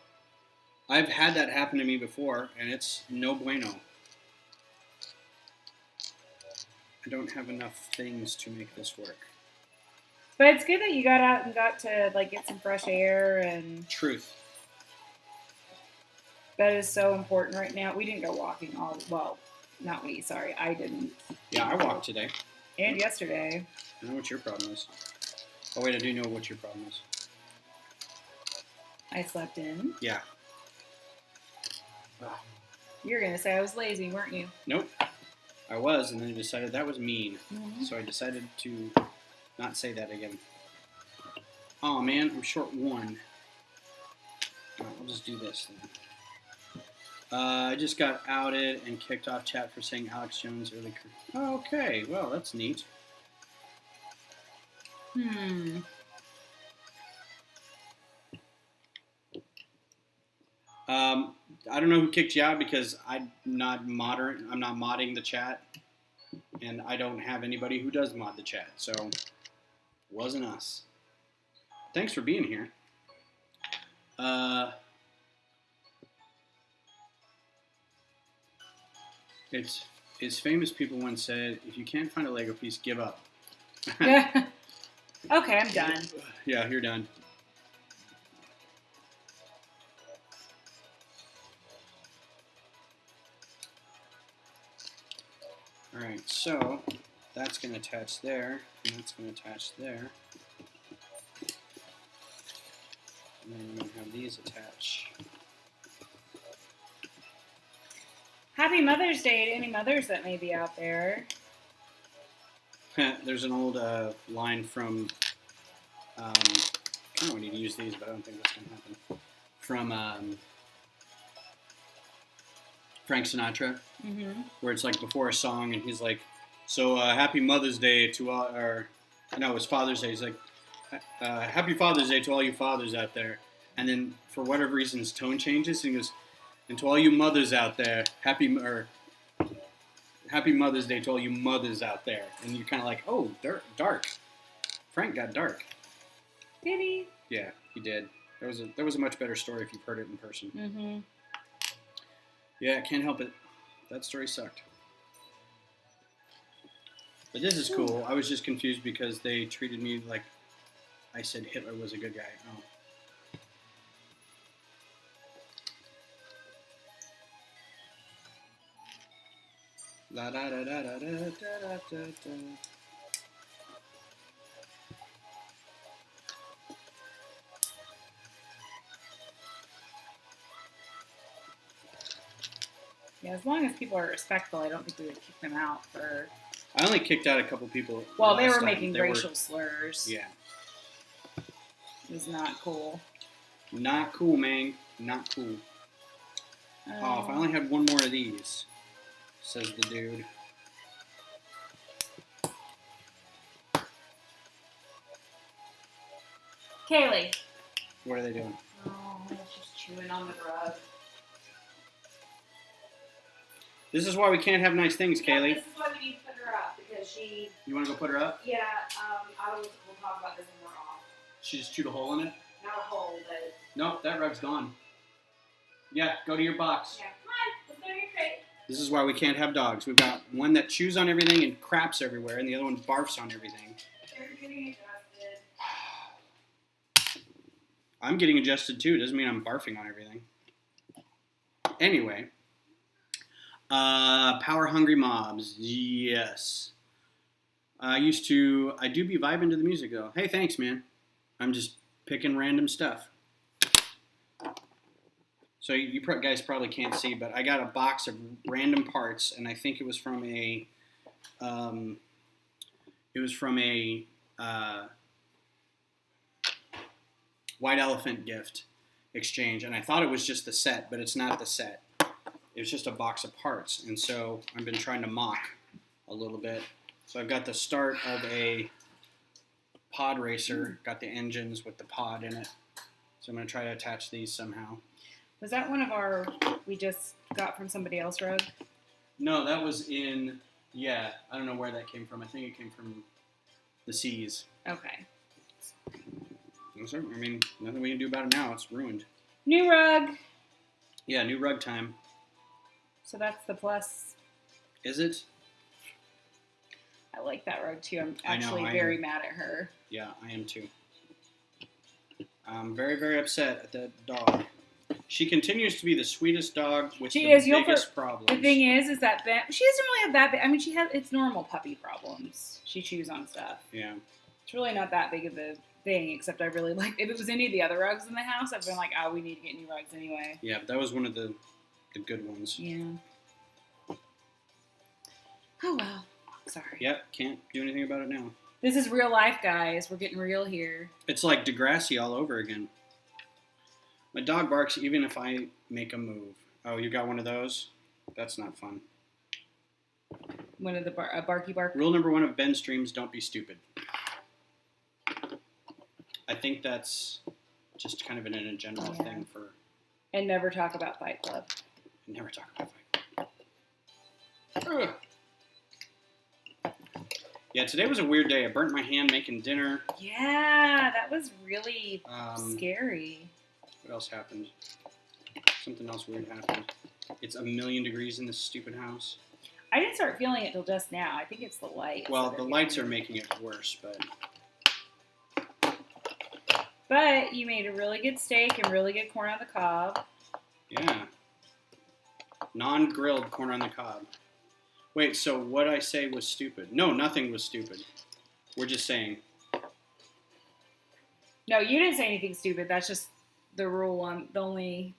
I've had that happen to me before, and it's no bueno. I don't have enough things to make this work. But it's good that you got out and got to like get some fresh air, and Truth. that is so important right now. We didn't go walking not me, sorry, I didn't. Yeah, I walked today. And yesterday. I know what your problem is. Oh, wait, I do know what your problem is. I slept in. Yeah. You were going to say I was lazy, weren't you? Nope. I was, and then I decided that was mean. Mm-hmm. So I decided to not say that again. Oh man, I'm short one. I'll just do this then. I just got outed and kicked off chat for saying Alex Jones early career. Okay, well, that's neat. I don't know who kicked you out because I'm not modding the chat, and I don't have anybody who does mod the chat, so it wasn't us. Thanks for being here. It's famous people once said, if you can't find a Lego piece, give up. Okay, I'm done. Yeah, you're done. Alright, so that's going to attach there, and that's going to attach there. these attach. Happy Mother's Day to any mothers that may be out there. There's an old line from, I don't know, we need to use these, but I don't think that's going to happen. From Frank Sinatra, where it's like before a song, and he's like, so Happy Mother's Day to all, or no, it was Father's Day. He's like, Happy Father's Day to all you fathers out there. And then for whatever reason, his tone changes, and he goes, and to all you mothers out there, Happy Mother's Day to all you mothers out there. And you're kind of like, oh, dark. Frank got dark. Did he? Yeah, he did. That was a much better story if you've heard it in person. Mm-hmm. Yeah, can't help it. That story sucked. But this is cool. I was just confused because they treated me like I said Hitler was a good guy. Oh. La da da da da da da da da. Yeah, as long as people are respectful, I don't think we would kick them out for. I only kicked out a couple people. Well, they were last time. making racial slurs. Yeah. It was not cool. Not cool, man. Not cool. Oh, if I only had one more of these, says the dude. Kaylee. What are they doing? Oh, it's just chewing on the rug. This is why we can't have nice things, Yeah, Kaylee. this is why we need to put her up, because she... You want to go put her up? Yeah, we'll talk about this when we're off. She just chewed a hole in it? Not a hole, but... Nope, that rug's gone. Yeah, go to your box. Yeah, come on, let's go to your crate. This is why we can't have dogs. We've got one that chews on everything and craps everywhere, and the other one barfs on everything. You're getting adjusted. I'm getting adjusted too. Doesn't mean I'm barfing on everything. Anyway, power hungry mobs. Yes. I do be vibing to the music though. Hey, thanks, man. I'm just picking random stuff. So you guys probably can't see, but I got a box of random parts, and I think it was from a, White Elephant gift exchange, and I thought it was just the set, but it's not the set. It was just a box of parts, and so I've been trying to mock a little bit. So I've got the start of a pod racer, got the engines with the pod in it. So I'm going to try to attach these somehow. Was that one of we just got from somebody else rug? No, that was in, I don't know where that came from. I think it came from the seas. Okay. I mean, nothing we can do about it now. It's ruined. New rug. Yeah, new rug time. So that's the plus. Is it? I like that rug too. I'm actually very mad at her. Yeah, I am too. I'm very, very upset at that dog. She continues to be the sweetest dog with the biggest problems. The thing is that Beth, she doesn't really have that big. I mean, it's normal puppy problems. She chews on stuff. Yeah. It's really not that big of a thing, except I really like, if it was any of the other rugs in the house, I've been like, oh, we need to get new rugs anyway. Yeah, but that was one of the good ones. Yeah. Oh, well. Sorry. Yep, can't do anything about it now. This is real life, guys. We're getting real here. It's like Degrassi all over again. My dog barks even if I make a move. Oh, you got one of those? That's not fun. One of the barky bark. Rule number 1 of Ben streams, don't be stupid. I think that's just kind of a general thing for... And never talk about Fight Club. Never talk about Fight Club. Ugh. Yeah, today was a weird day. I burnt my hand making dinner. Yeah, that was really scary. What else happened? Something else weird happened. It's 1,000,000 degrees in this stupid house. I didn't start feeling it till just now. I think it's the lights. Well, the lights are making it worse, but... But you made a really good steak and really good corn on the cob. Yeah. Non-grilled corn on the cob. Wait, so what I say was stupid? No, nothing was stupid. We're just saying. No, you didn't say anything stupid. That's just the rule on the only.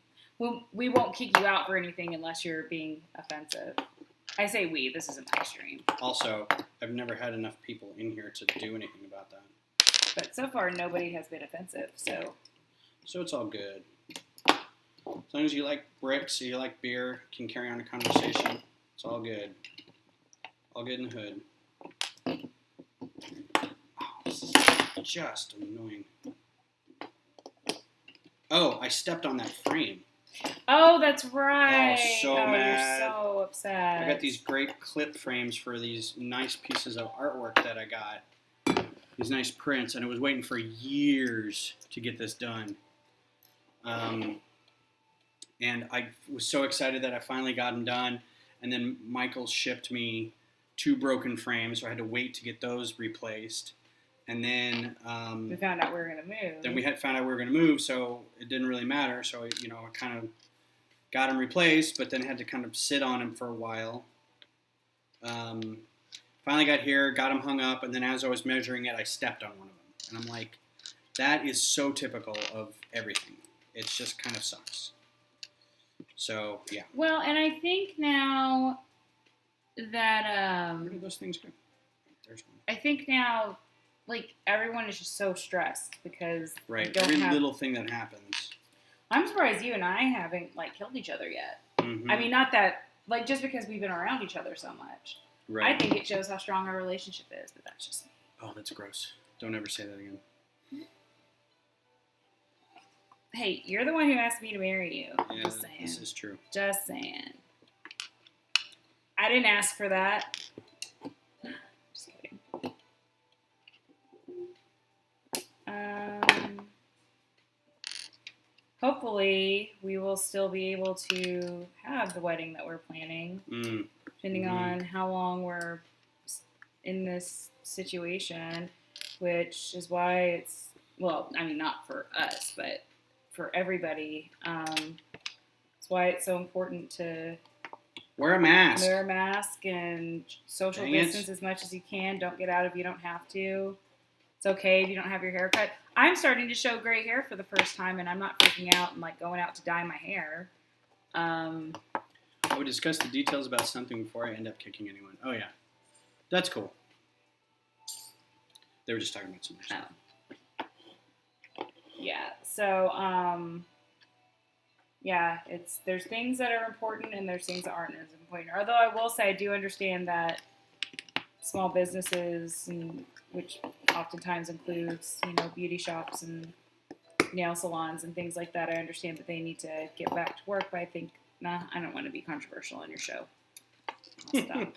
We won't kick you out for anything unless you're being offensive. I say we. This isn't my stream. Also, I've never had enough people in here to do anything about that. But so far, nobody has been offensive. So it's all good. As long as you like bricks, or you like beer, can carry on a conversation. It's all good. All good in the hood. Oh, this is just annoying. Oh, I stepped on that frame. Oh, that's right. Oh, so mad. You're so upset. I got these great clip frames for these nice pieces of artwork that I got. These nice prints, and I was waiting for years to get this done. And I was so excited that I finally got them done. And then Michael shipped me 2 broken frames, so I had to wait to get those replaced. And then we found out we were going to move. Then we had found out we were going to move, so it didn't really matter. So I kind of got them replaced, but then had to kind of sit on them for a while. Finally got here, got them hung up, and then as I was measuring it, I stepped on one of them. And I'm like, that is so typical of everything. It just kind of sucks. So, yeah. Well, and I think now that... where did those things go? There's one. I think now, like, everyone is just so stressed because right. Don't Every have... little thing that happens. I'm surprised you and I haven't, like, killed each other yet. Mm-hmm. I mean, not that... Like, just because we've been around each other so much. Right. I think it shows how strong our relationship is, but that's just me. Oh, that's gross. Don't ever say that again. Hey, you're the one who asked me to marry you. Yeah, Just saying. this is true. Just saying. I didn't ask for that. Just kidding. Hopefully, we will still be able to have the wedding that we're planning, depending on how long we're in this situation, which is why it's, well, I mean, not for us, but for everybody. It's why it's so important to wear a mask. Wear a mask and social distance as much as you can. Don't get out if you don't have to. It's okay if you don't have your hair cut. I'm starting to show gray hair for the first time, and I'm not freaking out and like going out to dye my hair. I would discuss the details about something before I end up kicking anyone. Oh yeah, that's cool. They were just talking about some stuff. Yeah. So, yeah, there's things that are important and there's things that aren't as important. Although I will say I do understand that small businesses, which oftentimes includes, beauty shops and nail salons and things like that, I understand that they need to get back to work, but I think, I don't want to be controversial on your show. I'll stop.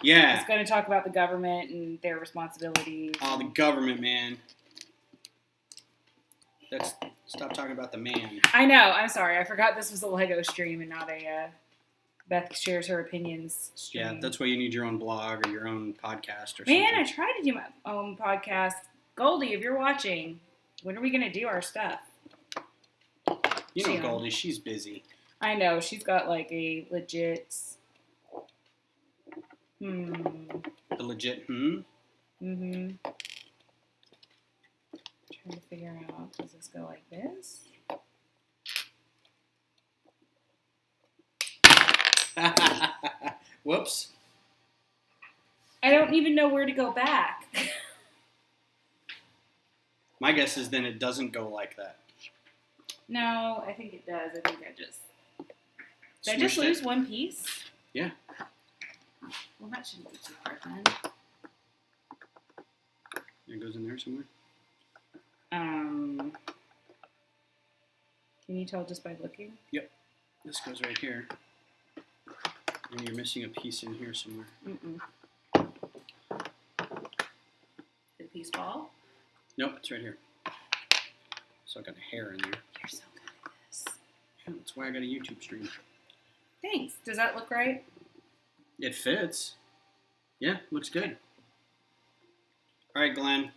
Yeah. I was going to talk about the government and their responsibilities. Oh, the government, man. Stop talking about the man. I know. I'm sorry. I forgot this was a Lego stream and not a Beth shares her opinions stream. Yeah, that's why you need your own blog or your own podcast or Man, something. I tried to do my own podcast. Goldie, if you're watching, when are we going to do our stuff? Goldie, she's busy. I know. She's got like a legit... The legit Mm-hmm. Trying to figure out, does this go like this? Whoops. I don't even know where to go back. My guess is then it doesn't go like that. No, I think it does. I think Did I Smushed just lose it. one piece? Yeah. Well, that shouldn't be too hard then. It goes in there somewhere. Can you tell just by looking? Yep. This goes right here. And you're missing a piece in here somewhere. Mm-mm. Did the piece fall? Nope, it's right here. So I got a hair in there. You're so good at this. Yeah, that's why I got a YouTube stream. Thanks. Does that look right? It fits. Yeah, looks good. All right, Glenn.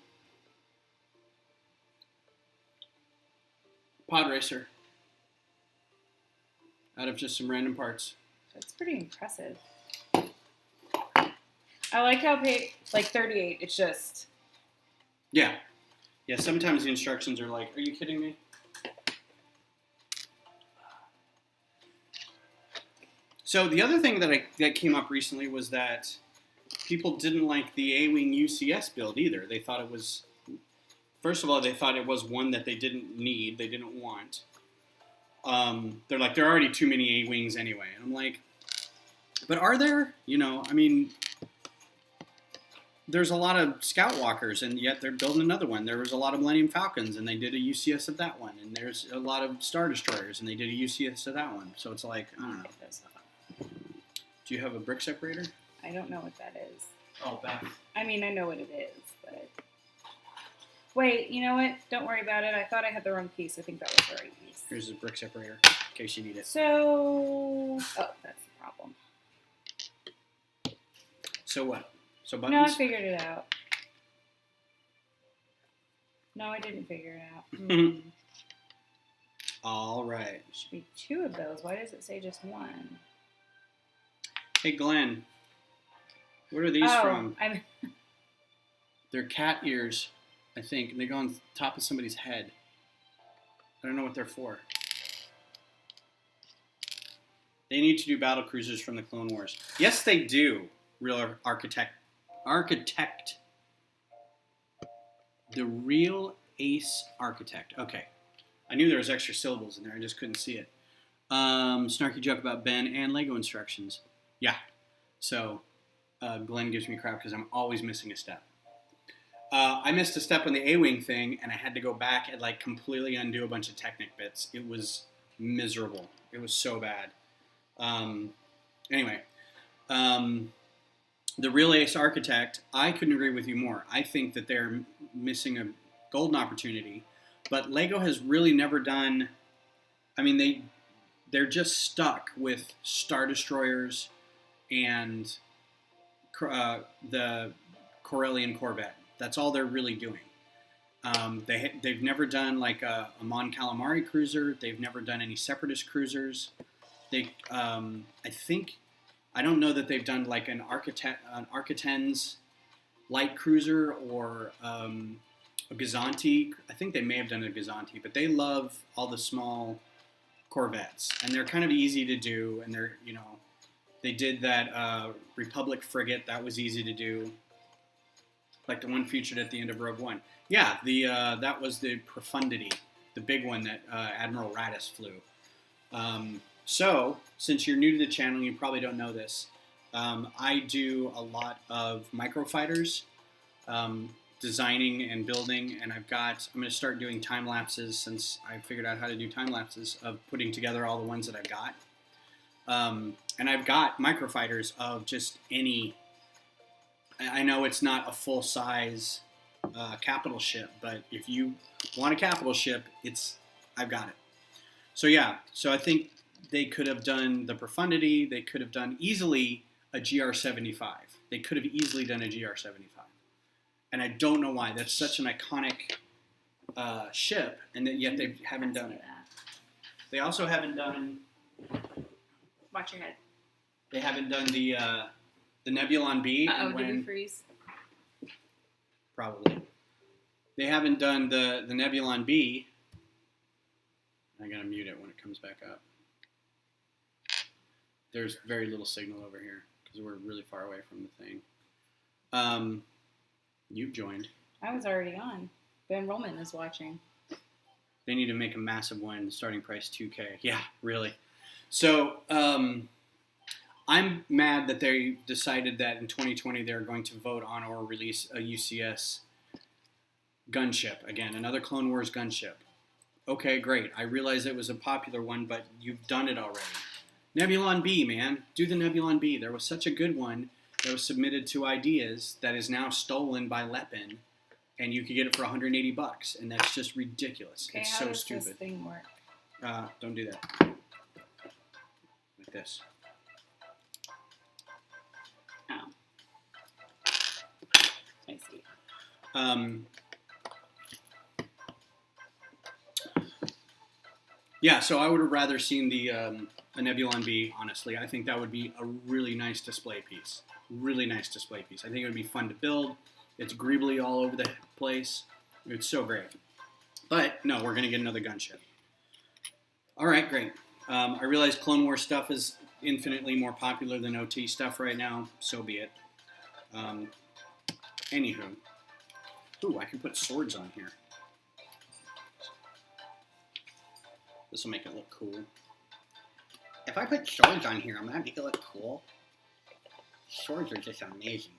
Pod racer. Out of just some random parts. That's pretty impressive. I like how like 38, it's just... Yeah. Yeah, sometimes the instructions are like, are you kidding me? So the other thing that came up recently was that people didn't like the A-Wing UCS build either. They thought it was, first of all, they thought it was one that they didn't need, they didn't want. They're like, there are already too many A-Wings anyway. And I'm like, but are there? You know, I mean, there's a lot of Scout Walkers, and yet they're building another one. There was a lot of Millennium Falcons, and they did a UCS of that one. And there's a lot of Star Destroyers, and they did a UCS of that one. So it's like, I don't know. Do you have a brick separator? I don't know what that is. Oh, Beth. I mean, I know what it is, but... Wait, you know what? Don't worry about it. I thought I had the wrong piece. I think that was the right piece. Here's a brick separator, in case you need it. So... Oh, that's the problem. So what? So buttons? No, I figured it out. No, I didn't figure it out. All right. Should be 2 of those. Why does it say just 1? Hey, Glenn. What are these from? They're cat ears, I think. And they go on top of somebody's head. I don't know what they're for. They need to do battle cruisers from the Clone Wars. Yes, they do. Real architect. The real ace architect. Okay. I knew there was extra syllables in there. I just couldn't see it. Snarky joke about Ben and Lego instructions. Yeah. So Glenn gives me crap because I'm always missing a step. I missed a step on the A-Wing thing, and I had to go back and like completely undo a bunch of Technic bits. It was miserable. It was so bad. Anyway. The Real Ace Architect, I couldn't agree with you more. I think that they're missing a golden opportunity. But Lego has really never done... I mean, they're just stuck with Star Destroyers and the Corellian Corvette. That's all they're really doing. They've never done like a Mon Calamari cruiser. They've never done any Separatist cruisers. I don't know that they've done like an Architens light cruiser or a Gazanti. I think they may have done a Gazanti, but they love all the small Corvettes, and they're kind of easy to do. And they're, you know, they did that Republic frigate that was easy to do, like the one featured at the end of Rogue One. Yeah, that was the Profundity, the big one that Admiral Raddus flew. So, since you're new to the channel, you probably don't know this. I do a lot of microfighters, designing and building, and I'm going to start doing time lapses since I figured out how to do time lapses of putting together all the ones that I've got. And I've got microfighters of just any. I know it's not a full size capital ship, but if you want a capital ship, I've got it. So yeah, so I think they could have done the Profundity. They could have done easily a GR75. They could have easily done a GR75. And I don't know why. That's such an iconic ship, and yet they haven't done it. They also haven't done... Watch your head. They haven't done the Nebulon B. Uh-oh, did we freeze? Probably. They haven't done the Nebulon B. I gotta mute it when it comes back up. There's very little signal over here because we're really far away from the thing. You've joined. I was already on. Ben Rollman is watching. They need to make a massive one, starting price $2K. Yeah, really. So, I'm mad that they decided that in 2020 they're going to vote on or release a UCS gunship. Again, another Clone Wars gunship. Okay, great. I realize it was a popular one, but you've done it already. Nebulon B, man. Do the Nebulon B. There was such a good one that was submitted to Ideas that is now stolen by Lepin, and you could get it for $180, and that's just ridiculous. Okay, it's how so does stupid. This thing work? Don't do that. Like this. Oh. I see. Yeah, so I would have rather seen the a Nebulon B, honestly. I think that would be a really nice display piece. Really nice display piece. I think it would be fun to build. It's greebly all over the place. It's so great. But no, we're gonna get another gunship. All right, great. I realize Clone Wars stuff is infinitely more popular than OT stuff right now. So be it. Anywho, ooh, I can put swords on here. This will make it look cool. If I put swords on here, I'm gonna make it look cool. Swords are just amazing.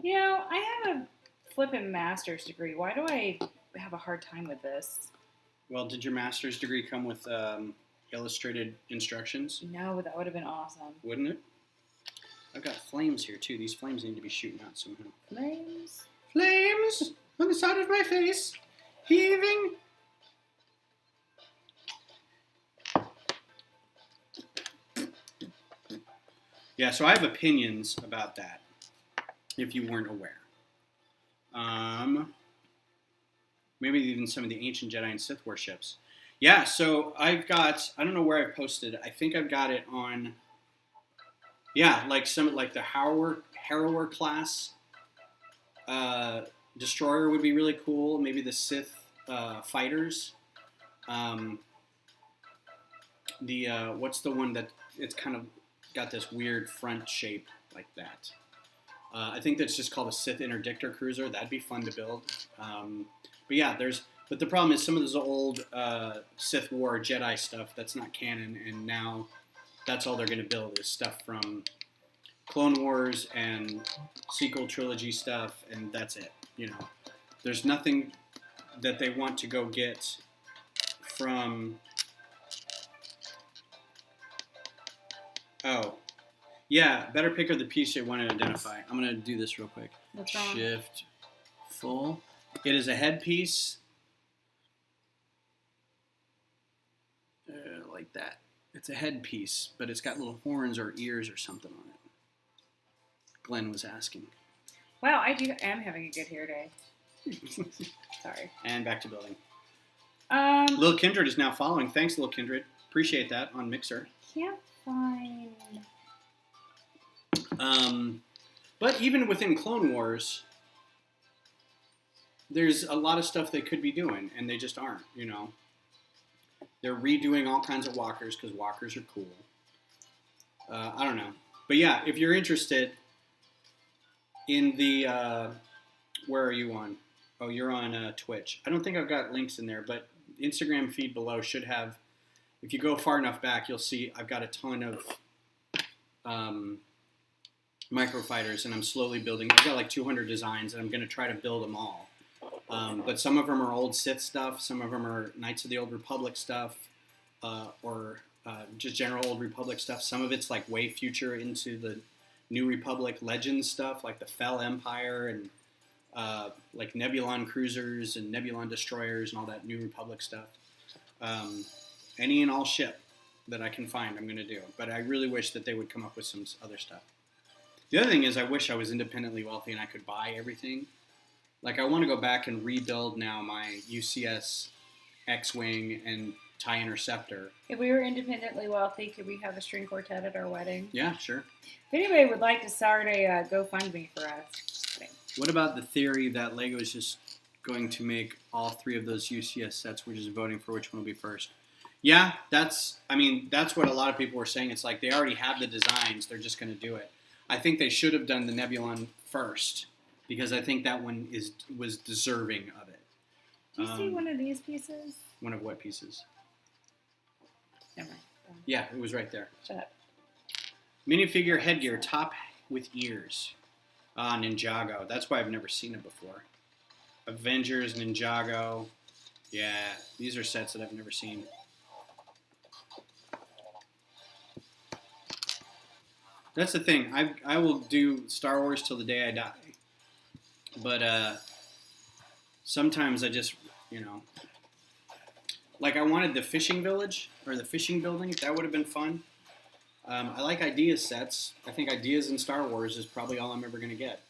You know, I have a flippin' master's degree. Why do I have a hard time with this? Well, did your master's degree come with illustrated instructions? No, that would have been awesome. Wouldn't it? I've got flames here too. These flames need to be shooting out somehow. Flames? Flames on the side of my face, heaving. Yeah, so I have opinions about that, if you weren't aware. Maybe even some of the ancient Jedi and Sith warships. Yeah, so I've got, I don't know where I've posted, I think I've got it on, yeah, like the Harrower class destroyer would be really cool. Maybe the Sith fighters. What's the one that it's kind of got this weird front shape like that? I think that's just called a Sith Interdictor Cruiser. That'd be fun to build. But yeah, but the problem is some of those old Sith War Jedi stuff that's not canon, and now that's all they're going to build is stuff from Clone Wars and sequel trilogy stuff, and that's it. You know, there's nothing that they want to go get from. Oh, yeah, better pick up the piece you want to identify. I'm going to do this real quick. What's wrong? Shift full. It is a headpiece. Like that. It's a headpiece, but it's got little horns or ears or something on it. Glenn was asking. Wow, I am having a good hair day. Sorry. And back to building. Lil Kindred is now following. Thanks, Lil Kindred. Appreciate that on Mixer. Can't find. But even within Clone Wars, there's a lot of stuff they could be doing, and they just aren't, you know. They're redoing all kinds of walkers because walkers are cool. I don't know. But yeah, if you're interested in the... where are you on? Oh, you're on Twitch. I don't think I've got links in there, but Instagram feed below should have... If you go far enough back, you'll see I've got a ton of microfighters, and I'm slowly building. I've got like 200 designs, and I'm going to try to build them all. But some of them are old Sith stuff. Some of them are Knights of the Old Republic stuff, or just general Old Republic stuff. Some of it's like way future into the New Republic Legends stuff, like the Fel Empire and like Nebulon cruisers and Nebulon destroyers and all that New Republic stuff. Any and all ship that I can find, I'm going to do. But I really wish that they would come up with some other stuff. The other thing is I wish I was independently wealthy and I could buy everything. Like, I want to go back and rebuild now my UCS X-Wing and TIE Interceptor. If we were independently wealthy, could we have a string quartet at our wedding? Yeah, sure. If anybody would like to start a GoFundMe for us. What about the theory that LEGO is just going to make all three of those UCS sets? We're just voting for which one will be first. Yeah, that's what a lot of people were saying. It's like they already have the designs. They're just going to do it. I think they should have done the Nebulon first, because I think that one was deserving of it. Do you see one of these pieces? One of what pieces? Never mind. Yeah, it was right there. Shut up. Minifigure headgear, top with ears. Ninjago. That's why I've never seen it before. Avengers, Ninjago. Yeah, these are sets that I've never seen. That's the thing. I will do Star Wars till the day I die. But sometimes I just, like I wanted the fishing village or the fishing building. That would have been fun. I like ideas sets. I think ideas in Star Wars is probably all I'm ever going to get.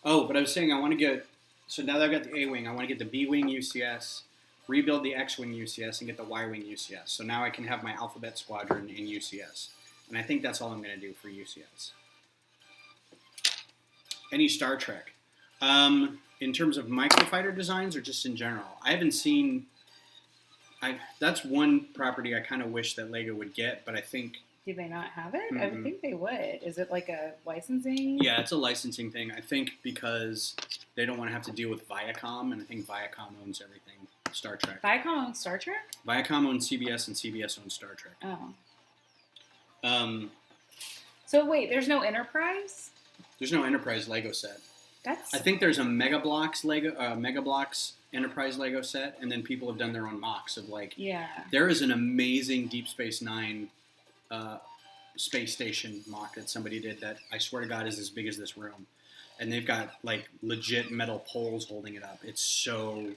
Oh, but I was saying I want to get, so now that I've got the A-Wing, I want to get the B-Wing UCS, rebuild the X-Wing UCS, and get the Y-Wing UCS. So now I can have my Alphabet Squadron in UCS. And I think that's all I'm going to do for UCS. Any Star Trek. In terms of microfighter designs or just in general, I haven't seen. That's one property I kind of wish that Lego would get, but I think. Do they not have it? I would think they would. Is it like a licensing? Yeah, it's a licensing thing. I think because they don't want to have to deal with Viacom, and I think Viacom owns everything Star Trek. Viacom owns Star Trek? Viacom owns CBS, and CBS owns Star Trek. Oh. So wait, there's no Enterprise? There's no Enterprise Lego set. That's. I think there's a Mega Bloks Enterprise Lego set, and then people have done their own mocks of like. Yeah. There is an amazing Deep Space Nine space station mock that somebody did that I swear to God is as big as this room, and they've got like legit metal poles holding it up. It's so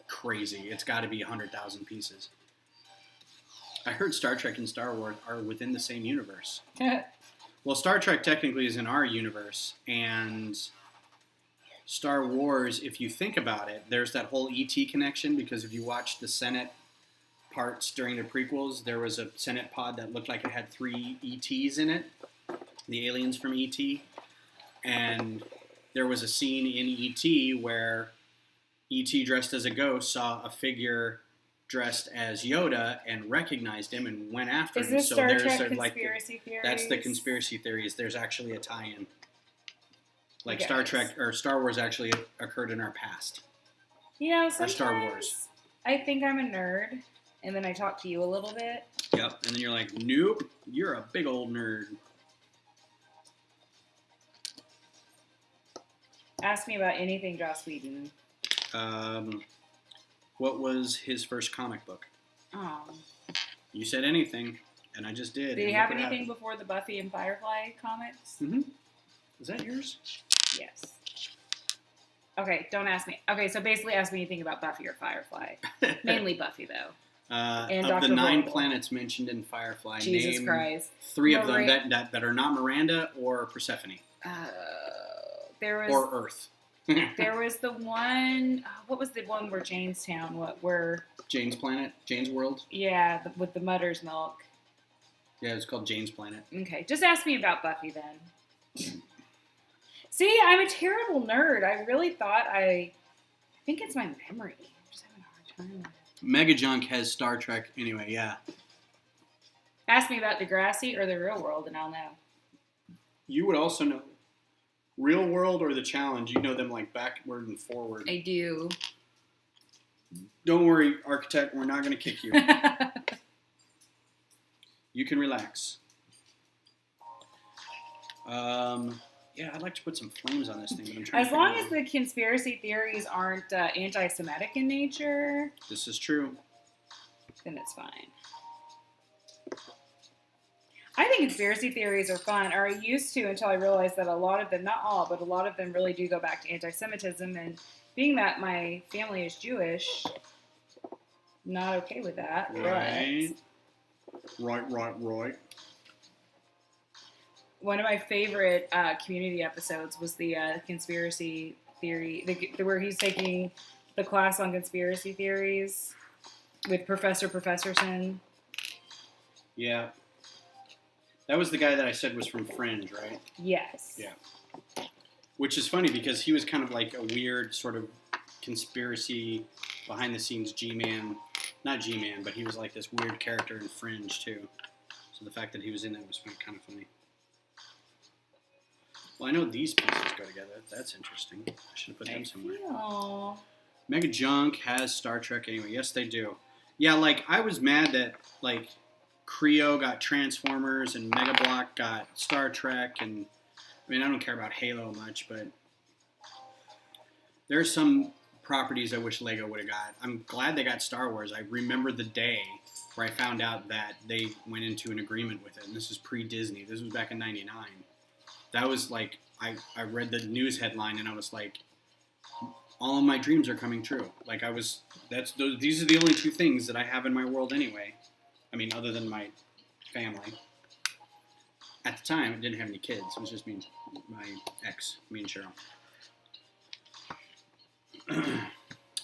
crazy. It's got to be 100,000 pieces. I heard Star Trek and Star Wars are within the same universe. Well, Star Trek technically is in our universe, and Star Wars, if you think about it, there's that whole ET connection, because if you watch the Senate parts during the prequels, there was a Senate pod that looked like it had 3 ETs in it, the aliens from ET, and there was a scene in ET where ET dressed as a ghost saw a figure dressed as Yoda and recognized him and went after him. Is this so Star there's Trek like conspiracy theories? that's the conspiracy theories. There's actually a tie-in. Like Yes. Star Trek or Star Wars actually occurred in our past. You know, Or sometimes Star Wars. I think I'm a nerd, and then I talk to you a little bit. Yep. And then you're like, nope, you're a big old nerd. Ask me about anything Joss Whedon. What was his first comic book? Oh. You said anything, and I just did. Did he have anything before the Buffy and Firefly comics? Mm-hmm. Is that yours? Yes. Okay, don't ask me. Okay, so basically ask me anything about Buffy or Firefly. Mainly Buffy, though. And of Dr. the 9 Horrible. planets mentioned in Firefly, Jesus name Christ. 3 of them that are not Miranda or Persephone. There was Or Earth. there was the one. What was the one where Janestown? Where? Jane's Planet? Jane's World? Yeah, with the Mutter's milk. Yeah, it's called Jane's Planet. Okay, just ask me about Buffy then. See, I'm a terrible nerd. I really thought I think it's my memory. I'm just having a hard time with it. Mega Junk has Star Trek anyway, yeah. Ask me about Degrassi or the real world, and I'll know. You would also know Real World or The Challenge. You know them like backward and forward. I do. Don't worry, Architect, we're not going to kick you. You can relax. Yeah, I'd like to put some flames on this thing, but I'm trying As long as the conspiracy theories aren't anti-Semitic in nature, This is true. then it's fine. I think conspiracy theories are fun, or I used to until I realized that a lot of them, not all, but a lot of them really do go back to anti-Semitism. And being that my family is Jewish, not okay with that. Right. Right. One of my favorite Community episodes was the conspiracy theory, where he's taking the class on conspiracy theories with Professor Professorson. Yeah. That was the guy that I said was from Fringe, right? Yes. Yeah. Which is funny because he was kind of like a weird sort of conspiracy behind-the-scenes G-Man. Not G-Man, but he was like this weird character in Fringe, too. So the fact that he was in it was kind of funny. Well, I know these pieces go together. That's interesting. I should have put them somewhere. Feel. Mega Junk has Star Trek anyway. Yes, they do. Yeah, like, I was mad that, like, Creo got Transformers and Mega Block got Star Trek, and I mean, I don't care about Halo much, but there's some properties I wish Lego would have got. I'm glad they got Star Wars. I remember the day where I found out that they went into an agreement with it, and this is pre-Disney. This was back in '99. That was like, I read the news headline, and I was like, all of my dreams are coming true. Like, these are the only 2 things that I have in my world anyway. I mean, other than my family. At the time, I didn't have any kids. It was just me, my ex, me and Cheryl.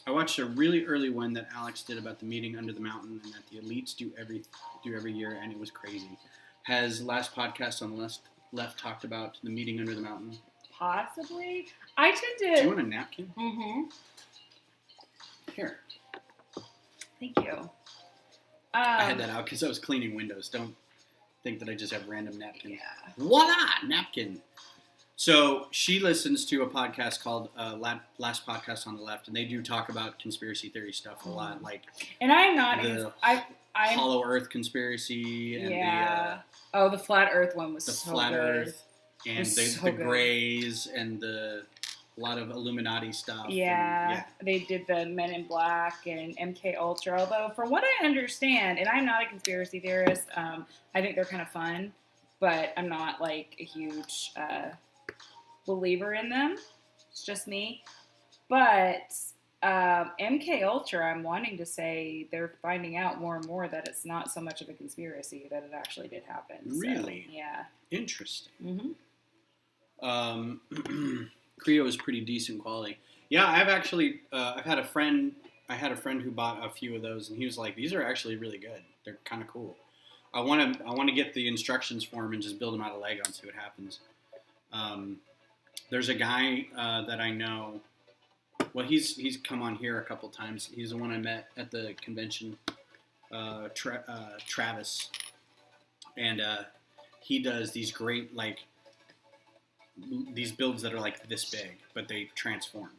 I watched a really early one that Alex did about the meeting under the mountain, and that the elites do every year, and it was crazy. Has last podcast on the left talked about the meeting under the mountain? Possibly. I tend Do to. you want a napkin? Mm-hmm. Here. Thank you. I had that out because I was cleaning windows. Don't think that I just have random napkins. Yeah. Voila! Napkin. So she listens to a podcast called Last Podcast on the Left, and they do talk about conspiracy theory stuff a lot, like And I'm not. the I'm Hollow Earth conspiracy and the flat Earth one was the so flat good. Earth and so the good. Greys and a lot of Illuminati stuff. Yeah, they did the Men in Black and MK Ultra. Although, from what I understand, and I'm not a conspiracy theorist, I think they're kind of fun, but I'm not like a huge believer in them. It's just me. But MK Ultra, I'm wanting to say they're finding out more and more that it's not so much of a conspiracy, that it actually did happen. Really? So, yeah. Interesting. Mm-hmm. Creo is pretty decent quality. Yeah, I've actually I've had a friend. I had a friend who bought a few of those, and he was like, "These are actually really good. They're kind of cool. I want to get the instructions for them and just build them out of Lego and see what happens." There's a guy that I know. Well, he's come on here a couple times. He's the one I met at the convention, Travis, and he does these great these builds that are like this big, but they transform.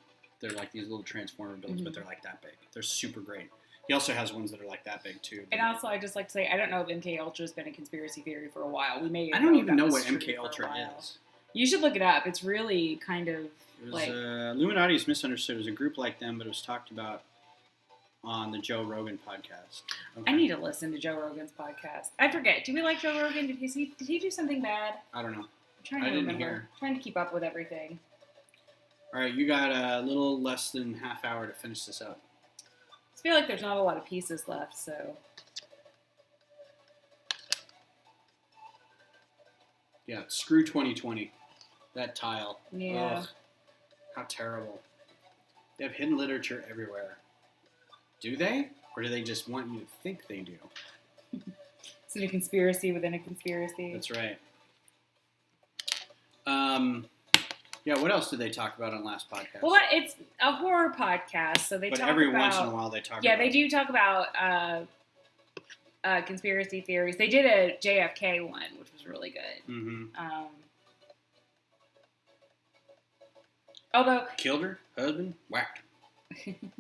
They're like these little transformer builds, but they're like that big. They're super great. He also has ones that are like that big too. And also, I just like to say, I don't know if MK Ultra has been a conspiracy theory for a while. I don't even know what MK Ultra is. You should look it up. It's really kind of it was, Illuminati is misunderstood. It was a group like them, but it was talked about on the Joe Rogan podcast. Okay. I need to listen to Joe Rogan's podcast. I forget. Do we like Joe Rogan? Did he do something bad? I don't know. I'm trying to remember. Trying to keep up with everything. All right, you got a little less than half hour to finish this up. I feel like there's not a lot of pieces left, so. Yeah, screw 2020. That tile. Yeah. Ugh, how terrible. They have hidden literature everywhere. Do they? Or do they just want you to think they do? It's a conspiracy within a conspiracy. That's right. Yeah, what else did they talk about on last podcast? Well, it's a horror podcast, so they talk about... But every once in a while they talk about... Yeah, they do talk about conspiracy theories. They did a JFK one, which was really good. Mm-hmm. Although... Killed her husband, whacked him.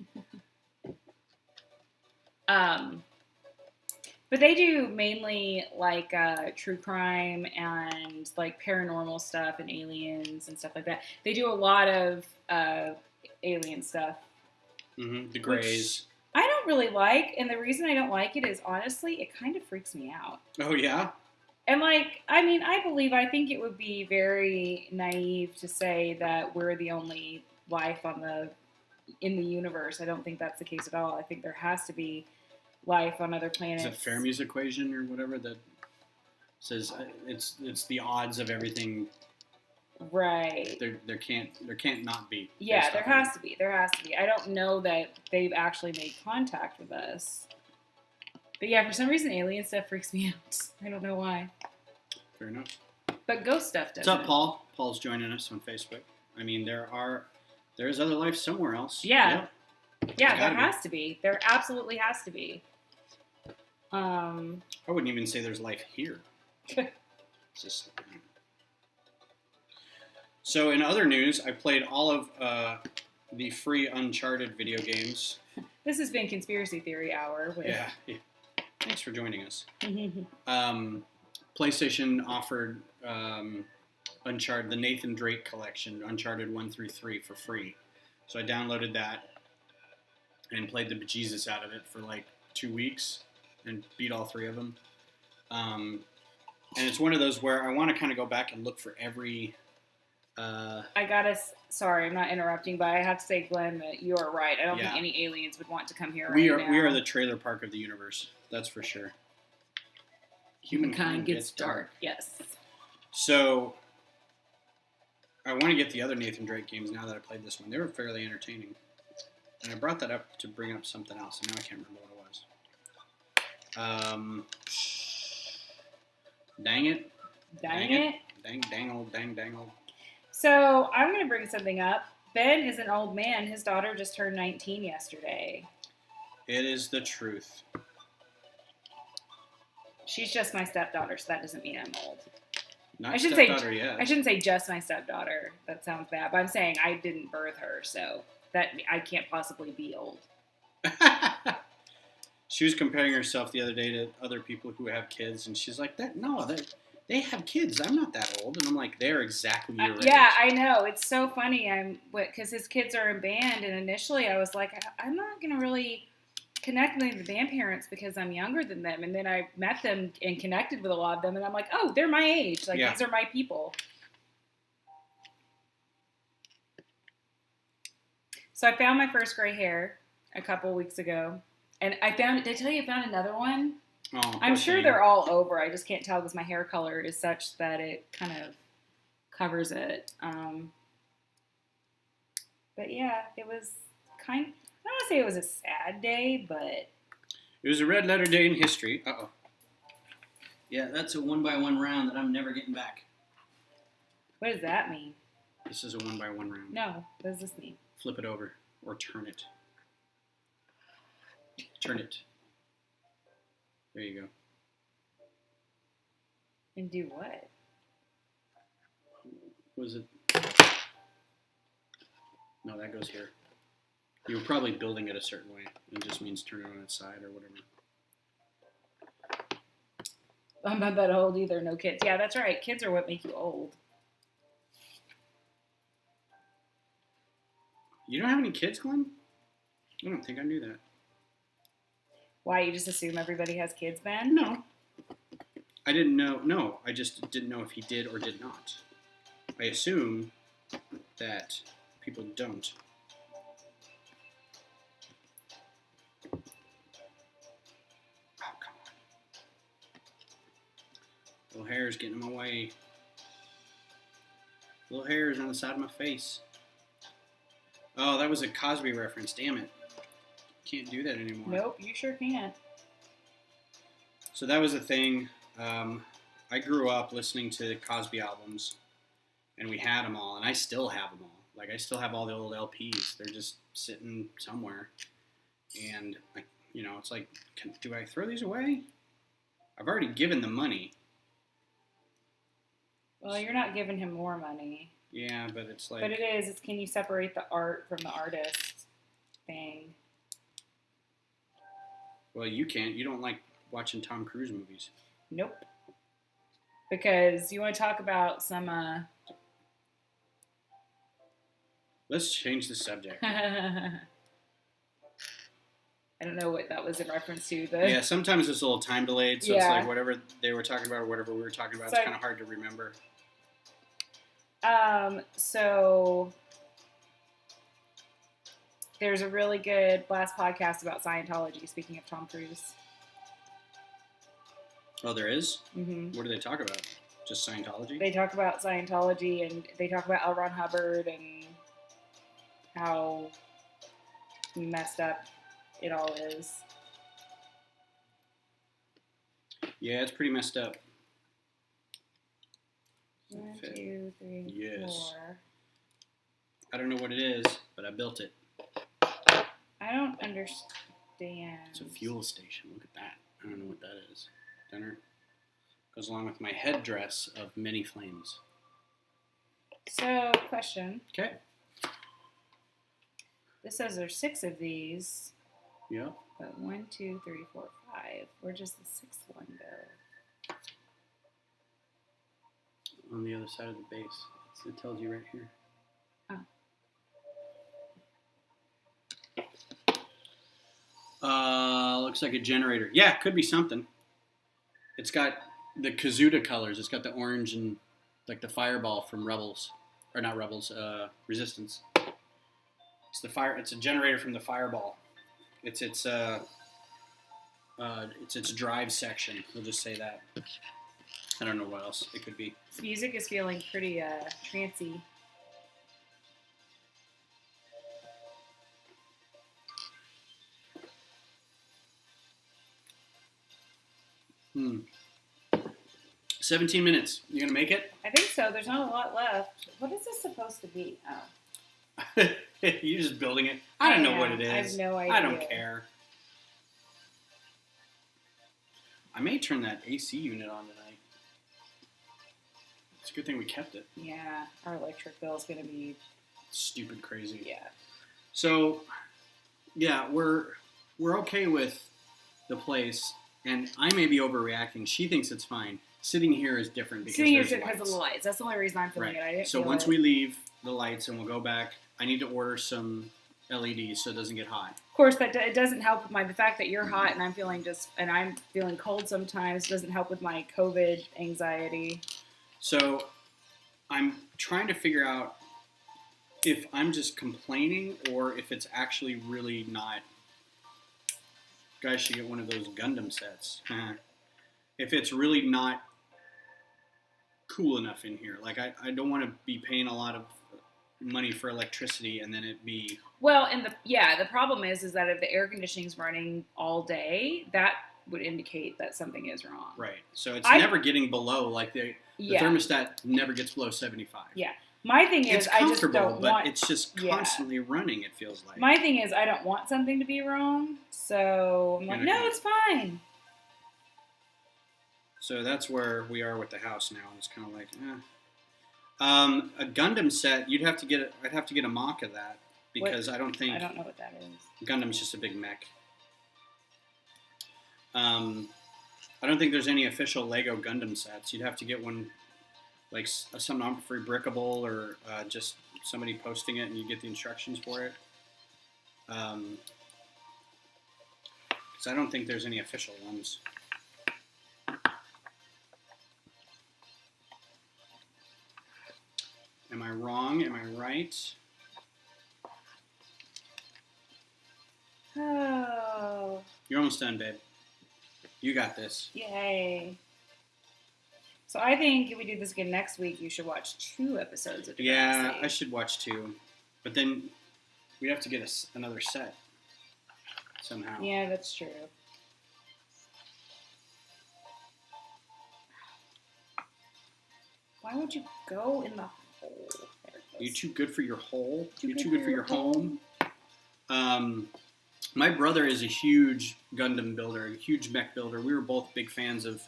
But they do mainly like true crime and like paranormal stuff and aliens and stuff like that. They do a lot of alien stuff. Mm-hmm. The Greys. I don't really like, and the reason I don't like it is honestly, it kind of freaks me out. Oh, yeah? And I think it would be very naive to say that we're the only life in the universe. I don't think that's the case at all. I think there has to be life on other planets. Is it Fermi's equation or whatever that says it's the odds of everything? Right. There can't not be. Yeah, there has to be. There has to be. I don't know that they've actually made contact with us. But yeah, for some reason, alien stuff freaks me out. I don't know why. Fair enough. But ghost stuff doesn't. What's up, Paul? Paul's joining us on Facebook. I mean, there is other life somewhere else. Yeah. Yeah, there has to be. There absolutely has to be. I wouldn't even say there's life here. It's just. So, in other news, I played all of the free Uncharted video games. This has been Conspiracy Theory Hour. Yeah. Thanks for joining us. PlayStation offered Uncharted, the Nathan Drake collection, Uncharted 1 through 3 for free. So I downloaded that and played the bejesus out of it for like 2 weeks and beat all 3 of them. And it's one of those where I want to kind of go back and look for every... Sorry, I'm not interrupting, but I have to say, Glenn, that you are right. I don't think any aliens would want to come here we now. We are the trailer park of the universe. That's for sure. Humankind gets dark. Yes. So, I want to get the other Nathan Drake games now that I played this one. They were fairly entertaining. And I brought that up to bring up something else, and now I can't remember what it was. Dang it. Dang it. Dangle. So I'm going to bring something up. Ben is an old man. His daughter just turned 19 yesterday. It is the truth. She's just my stepdaughter, so that doesn't mean I'm old. Not I should say stepdaughter yet. I shouldn't say just my stepdaughter. That sounds bad. But I'm saying I didn't birth her, so that I can't possibly be old. She was comparing herself the other day to other people who have kids, and she's like, they have kids. I'm not that old. And I'm like, they're exactly your age. Yeah, I know. It's so funny. Because his kids are in band, and initially I was like, I'm not going to really connect with the band parents because I'm younger than them. And then I met them and connected with a lot of them, and I'm like, oh, they're my age. Like, these are my people. So I found my first gray hair a couple weeks ago. And did I tell you I found another one? Oh, I'm sure they're all over. I just can't tell because my hair color is such that it kind of covers it. But yeah, it was I don't want to say it was a sad day, but... It was a red letter day in history. Uh-oh. Yeah, that's a 1x1 round that I'm never getting back. What does that mean? This is a 1x1 round. No, what does this mean? Flip it over or turn it. Turn it. There you go. And do what? Was it? No, that goes here. You were probably building it a certain way. It just means turn it on its side or whatever. I'm not that old either. No kids. Yeah, that's right. Kids are what make you old. You don't have any kids, Glenn? I don't think I knew that. Why, you just assume everybody has kids, Ben? No. I didn't know. No, I just didn't know if he did or did not. I assume that people don't. Oh, come on. Little hair's getting in my way. Little hair's on the side of my face. Oh, that was a Cosby reference. Damn it. Can't do that anymore. Nope, you sure can't. So that was a thing. I grew up listening to Cosby albums, and we had them all, and I still have them all. Like, I still have all the old LPs. They're just sitting somewhere. And, it's like, do I throw these away? I've already given them money. Well, you're not giving him more money. Yeah, but it's like... But it is. It's, can you separate the art from the artist thing? Well, you can't. You don't like watching Tom Cruise movies. Nope. Because you want to talk about some... Let's change the subject. I don't know what that was in reference to. Yeah, sometimes it's a little time delayed, so Yeah. it's like whatever they were talking about or whatever we were talking about, So it's kind of hard to remember. So there's a really good last podcast about Scientology, speaking of Tom Cruise. Oh, there is? Mm-hmm. What do they talk about? Just Scientology? They talk about Scientology, and they talk about L. Ron Hubbard and how messed up it all is. Yeah, it's pretty messed up. 1, 2, 3, Yes. 4. I don't know what it is, but I built it. I don't understand. It's a fuel station. Look at that. I don't know what that is. Dinner. Goes along with my headdress of many flames. So, question. Okay. This says there's 6 of these, Yep. but 1, 2, 3, 4, 5. Where does the 6th one go? On the other side of the base. It tells you right here. Looks like a generator. Yeah, could be something. It's got the Kazuda colors. It's got the orange and like the fireball from Rebels, or not Rebels, Resistance. It's a generator from the fireball. It's its drive section. We'll just say that. I don't know what else it could be. This music is feeling pretty trancy. 17 minutes. You gonna make it? I think so. There's not a lot left. What is this supposed to be? Oh. You're just building it. I don't know what it is. I have no idea. I don't care. I may turn that AC unit on tonight. It's a good thing we kept it. Yeah, our electric bill is going to be Stupid crazy. Yeah. So, yeah, we're okay with the place, and I may be overreacting. She thinks it's fine. Sitting here is different because there's because lights. of the lights. That's the only reason I'm feeling Right. it. I didn't So feel once it. we leave the lights and we'll go back, I need to order some LEDs so it doesn't get hot. Of course, it doesn't help with the fact that you're hot and I'm feeling cold sometimes. Doesn't help with my COVID anxiety. So I'm trying to figure out if I'm just complaining or if it's actually really not. Guys should get one of those Gundam sets. If it's really not cool enough in here. Like, I don't want to be paying a lot of money for electricity and then it be... Well, and the problem is that if the air conditioning's running all day, that would indicate that something is wrong. Right. So it's never getting below, like the thermostat never gets below 75. Yeah. My thing is, it's I just comfortable, don't but want... it's just constantly running, it feels like. My thing is, I don't want something to be wrong, so I'm like, no, it's fine. So that's where we are with the house now. It's kind of like, a Gundam set, I'd have to get a mock of that, because I don't know what that is. Gundam's just a big mech. I don't think there's any official Lego Gundam sets. You'd have to get one, like some Humphrey Brickable or just somebody posting it and you get the instructions for it. Because I don't think there's any official ones. Am I wrong? Am I right? Oh. You're almost done, babe. You got this. Yay. So I think if we do this again next week, you should watch 2 episodes of Degrassi. Yeah, I should watch 2. But then we have to get another set somehow. Yeah, that's true. Why would you go in the hole? You too good for your hole? You're too good for your home? My brother is a huge Gundam builder, a huge mech builder. We were both big fans of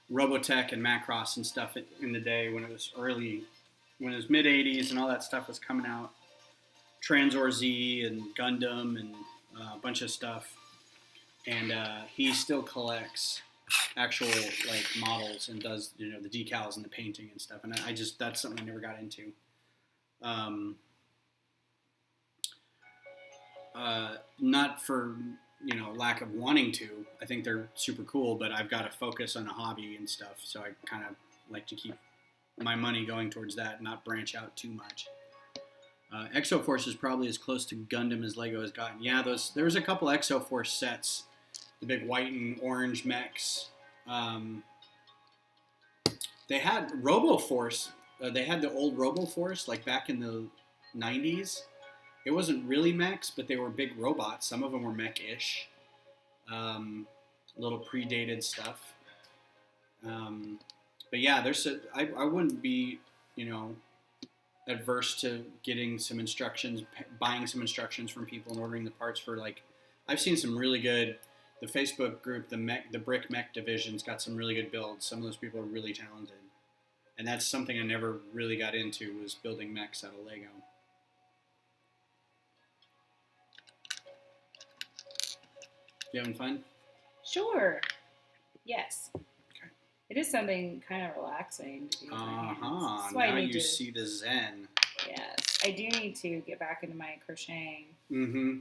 Robotech and Macross and stuff in the day when it was mid 80s and all that stuff was coming out. Transor Z and Gundam and a bunch of stuff. And he still collects actual like models and does the decals and the painting and stuff. And that's something I never got into. Not for lack of wanting to. I think they're super cool, but I've got to focus on a hobby and stuff, so I kind of like to keep my money going towards that and not branch out too much. Exoforce is probably as close to Gundam as Lego has gotten. Yeah, there was a couple Exoforce sets, the big white and orange mechs. They had RoboForce. They had the old RoboForce, like back in the 90s. It wasn't really mechs, but they were big robots. Some of them were mech-ish. Little predated stuff. But yeah, I wouldn't be, adverse to getting some instructions, buying some instructions from people and ordering the parts for I've seen some really good, the Facebook group, the Brick Mech Division's got some really good builds. Some of those people are really talented. And that's something I never really got into, was building mechs out of Lego. You having fun? Sure. Yes. Okay. It is something kind of relaxing to do. Now you see the zen. Yes. I do need to get back into my crocheting. Mm-hmm.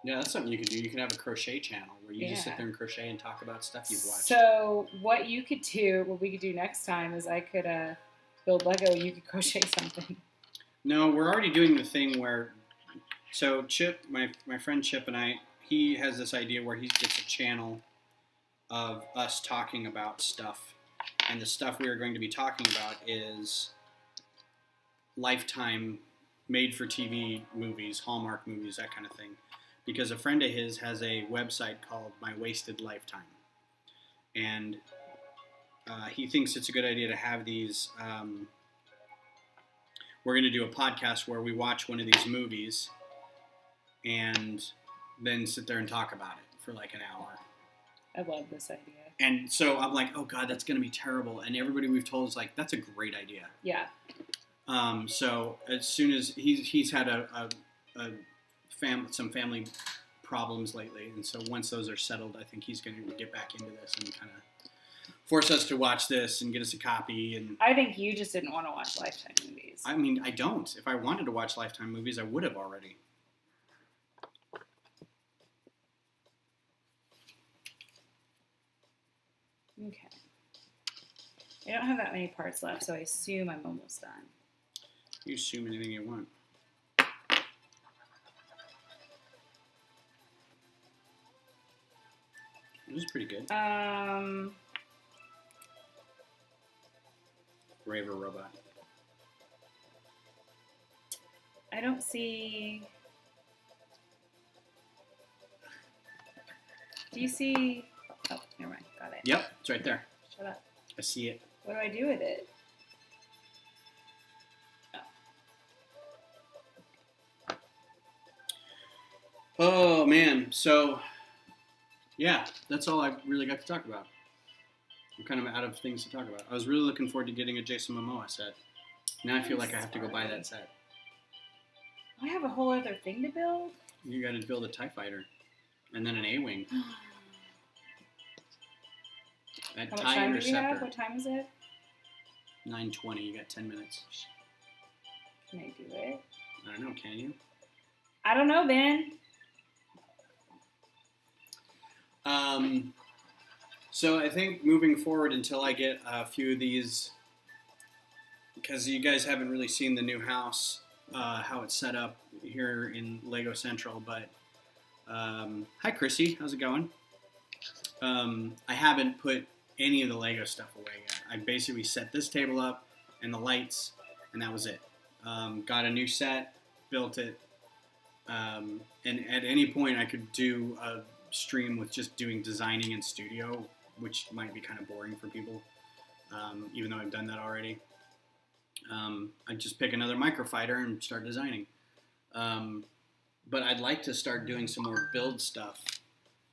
Yeah, that's something you could do. You could have a crochet channel where you just sit there and crochet and talk about stuff you've watched. So what we could do next time is I could build Lego and you could crochet something. No, we're already doing the thing where, so Chip, my friend Chip and I, he has this idea where he gets a channel of us talking about stuff. And the stuff we are going to be talking about is Lifetime, made-for-TV movies, Hallmark movies, that kind of thing. Because a friend of his has a website called My Wasted Lifetime. and he thinks it's a good idea to have these. We're going to do a podcast where we watch one of these movies and then sit there and talk about it for like an hour. I love this idea. And so I'm like, oh God, that's going to be terrible. And everybody we've told is like, that's a great idea. Yeah. So as soon as he's had some family problems lately, and so once those are settled, I think he's going to get back into this and kind of force us to watch this and get us a copy. And I think you just didn't want to watch Lifetime movies. I mean, I don't. If I wanted to watch Lifetime movies, I would have already. Okay. I don't have that many parts left, so I assume I'm almost done. You assume anything you want. This is pretty good. Raver robot. I don't see. Do you see? Oh, never mind. Got it. Yep, it's right there. Shut up. I see it. What do I do with it? Oh man, so yeah, that's all I really got to talk about. I'm kind of out of things to talk about. I was really looking forward to getting a Jason Momoa set. Now I feel like I have to go buy that set. I have a whole other thing to build. You got to build a TIE fighter, and then an A-wing. That How much TIE time do we have? interceptor. What time is it? 9:20. You got 10 minutes. Can I do it? I don't know. Can you? I don't know, Ben. So I think moving forward until I get a few of these, because you guys haven't really seen the new house, how it's set up here in Lego Central, but hi Chrissy, how's it going? I haven't put any of the Lego stuff away yet. I basically set this table up and the lights, and that was it. Got a new set, built it, and at any point I could do a stream with just doing designing in studio, which might be kind of boring for people, even though I've done that already. I'd just pick another microfighter and start designing. But I'd like to start doing some more build stuff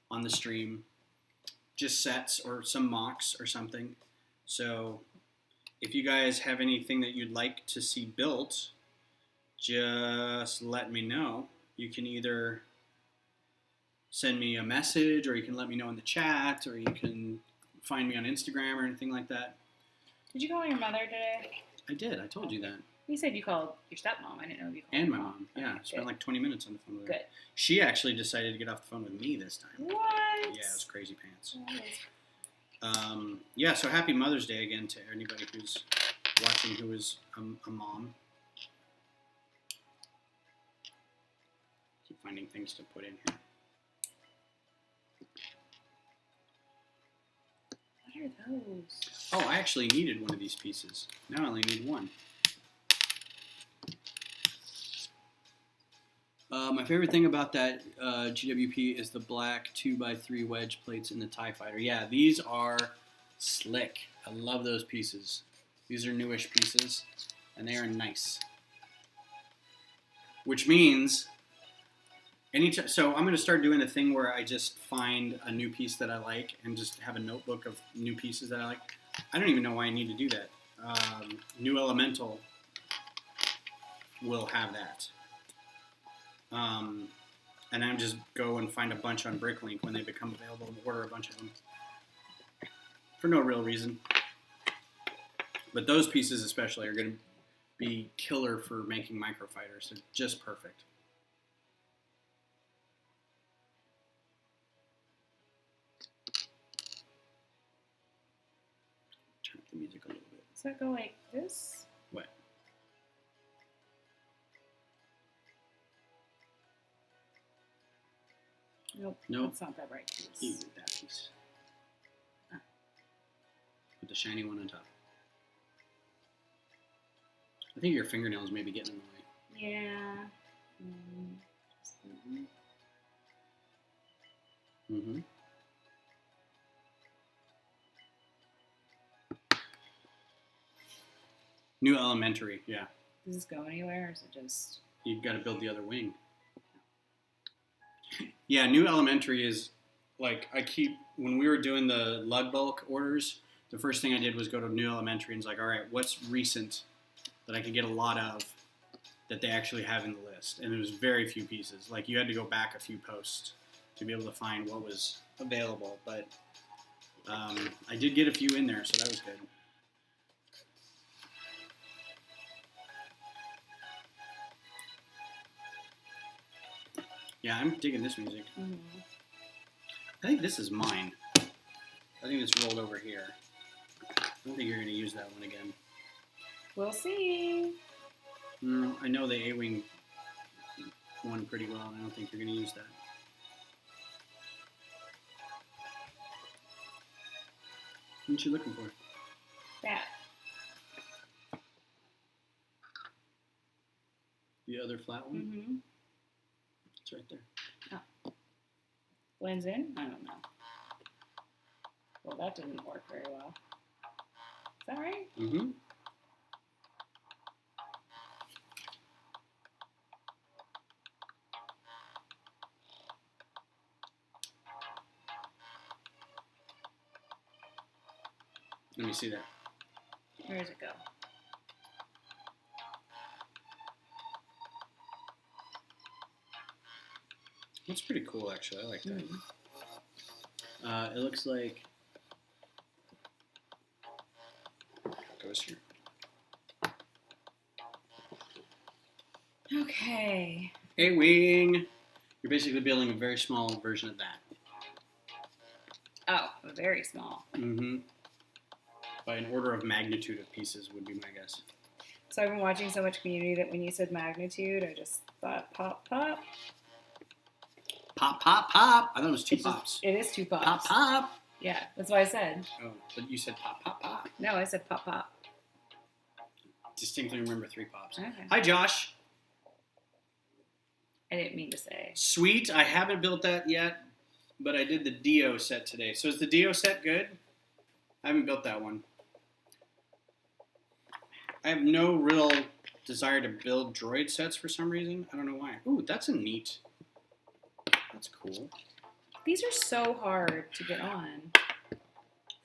on the stream, just sets or some mocks or something. So if you guys have anything that you'd like to see built, just let me know. You can either send me a message, or you can let me know in the chat, or you can find me on Instagram or anything like that. Did you call your mother today? I did. I told you that. You said you called your stepmom. I didn't know if you called And your my mom. Yeah, Okay, spent good. like 20 minutes on the phone with her. Good. She actually decided to get off the phone with me this time. What? Yeah, it was crazy pants. Yeah, so happy Mother's Day again to anybody who's watching who is a mom. Keep finding things to put in here. What are those? Oh, I actually needed one of these pieces. Now I only need one. My favorite thing about that GWP is the black 2x3 wedge plates in the TIE Fighter. Yeah, these are slick. I love those pieces. These are newish pieces, and they are nice. Which means, so I'm going to start doing a thing where I just find a new piece that I like and just have a notebook of new pieces that I like. I don't even know why I need to do that. New Elemental will have that. And I just go and find a bunch on Bricklink when they become available and order a bunch of them. For no real reason. But those pieces especially are going to be killer for making microfighters. They're just perfect. Turn up the music a little bit. Does that go like this? What? Nope. Nope. That's not that right piece. You get that piece. Put the shiny one on top. I think your fingernails may be getting in the way. Yeah. Mm-hmm. New elementary, yeah. Does this go anywhere, or is it just... You've got to build the other wing. Yeah, new elementary is, like, when we were doing the lug bulk orders, the first thing I did was go to new elementary and was like, all right, what's recent that I could get a lot of that they actually have in the list? And there was very few pieces. Like, you had to go back a few posts to be able to find what was available. But I did get a few in there, so that was good. Yeah, I'm digging this music. Mm-hmm. I think this is mine. I think it's rolled over here. I don't think you're going to use that one again. We'll see. No, I know the A-Wing one pretty well, and I don't think you're going to use that. What you looking for? That. The other flat one? Mm-hmm. It's right there. Oh. Blends in? I don't know. Well, that didn't work very well. Is that right? Mm-hmm. Let me see that. Where does it go? That's pretty cool, actually. I like that. Mm-hmm. It looks like goes here. Okay. A-Wing. You're basically building a very small version of that. Oh, very small. Mm-hmm. By an order of magnitude of pieces would be my guess. So I've been watching so much Community that when you said magnitude, I just thought pop, pop. Pop, pop, pop. I thought it was two It's just- pops. It is two pops. Pop, pop. Yeah, that's what I said. Oh, but you said pop, pop, pop. No, I said pop, pop. Distinctly remember three pops. Okay. Hi, Josh. I didn't mean to say. Sweet. I haven't built that yet, but I did the Dio set today. So is the Dio set good? I haven't built that one. I have no real desire to build droid sets for some reason. I don't know why. Ooh, that's a neat. That's cool. These are so hard to get on.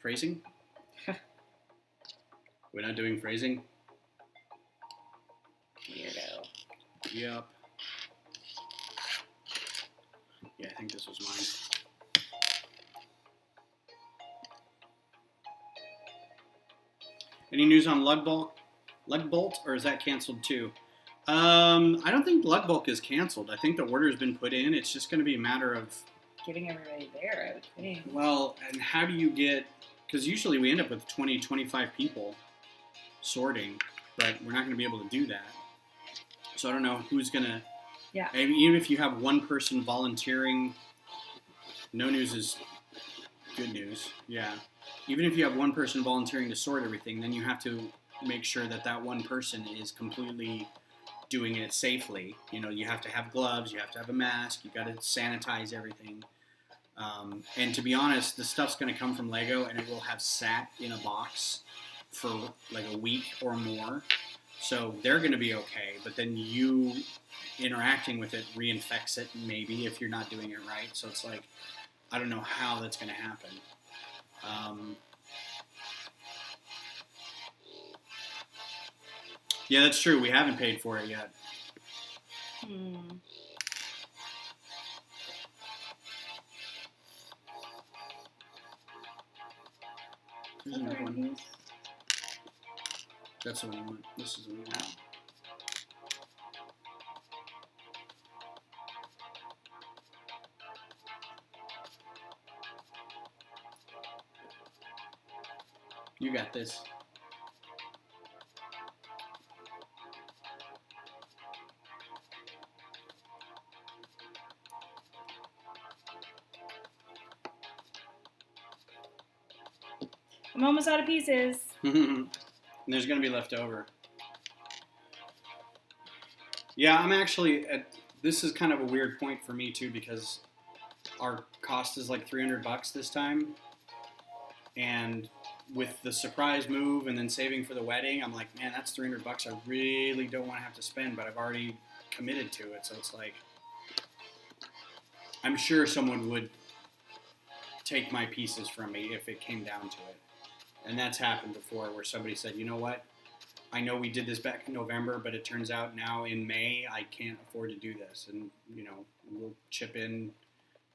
Phrasing? We're not doing phrasing? Weirdo. Yep. Yeah, I think this was mine. Any news on Lug Bolt, or is that canceled too? I don't think Lug Bulk is canceled. I think the order's been put in. It's just going to be a matter of, Getting everybody there, I would think. well, and how do you get, because usually we end up with 20, 25 people sorting, but we're not going to be able to do that. So I don't know who's going to, Yeah. I mean, even if you have one person volunteering, no news is good news. Yeah. Even if you have one person volunteering to sort everything, then you have to make sure that that one person is completely doing it safely. You know, you have to have gloves, you have to have a mask, you got to sanitize everything. And to be honest, the stuff's going to come from Lego, and it will have sat in a box for like a week or more. So they're going to be okay, but then you interacting with it reinfects it maybe if you're not doing it right. So it's like, I don't know how that's going to happen. Yeah, that's true. We haven't paid for it yet. There's another one. That's the one I want. This is the one I want. You got this. I'm almost out of pieces. And there's going to be left over. Yeah, I'm actually this is kind of a weird point for me too, because our cost is like $300 this time, and with the surprise move and then saving for the wedding, I'm like, man, that's $300 I really don't want to have to spend, but I've already committed to it. So it's like, I'm sure someone would take my pieces from me if it came down to it. And that's happened before where somebody said, you know what? I know we did this back in November, but it turns out now in May, I can't afford to do this. And, you know, we'll chip in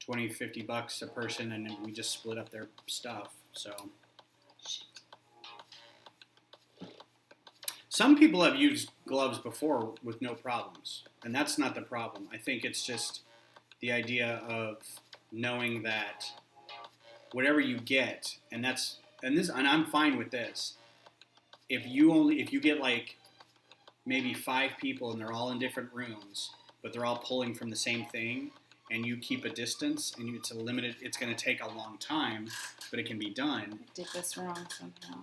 $20, $50 a person, and then we just split up their stuff. So some people have used gloves before with no problems, and that's not the problem. I think it's just the idea of knowing that whatever you get, and I'm fine with this. If you get like maybe 5 people and they're all in different rooms, but they're all pulling from the same thing, and you keep a distance, and it's going to take a long time, but it can be done. I did this wrong somehow.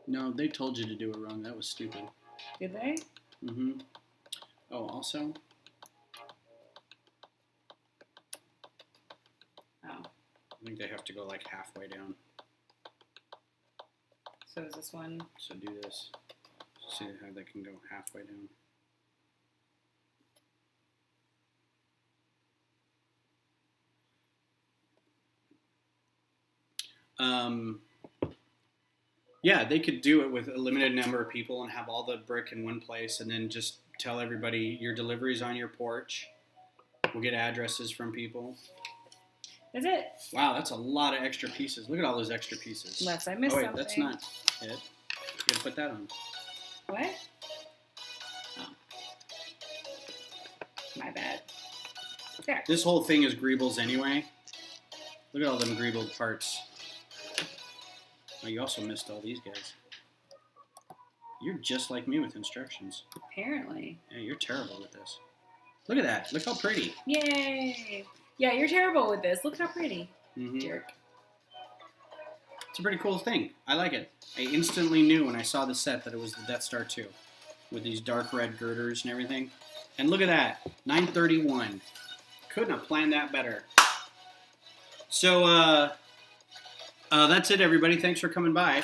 No, they told you to do it wrong. That was stupid. Did they? Mm-hmm. Oh, also. Oh. I think they have to go like halfway down. So is this one? So do this. See how they can go halfway down. Yeah, they could do it with a limited number of people and have all the brick in one place, and then just tell everybody your delivery's on your porch. We'll get addresses from people. Is it? Wow, that's a lot of extra pieces. Look at all those extra pieces. Unless I missed something. something. That's not it. You gotta put that on. What? Oh. My bad. There. This whole thing is greebles anyway. Look at all them greeble parts. Oh, you also missed all these guys. You're just like me with instructions. Apparently. Yeah, you're terrible with this. Look at that. Look how pretty. Yay! Yeah, you're terrible with this. Look how pretty. Mm-hmm. Jerk. It's a pretty cool thing. I like it. I instantly knew when I saw the set that it was the Death Star 2 with these dark red girders and everything. And look at that. 931. Couldn't have planned that better. So, that's it, everybody. Thanks for coming by.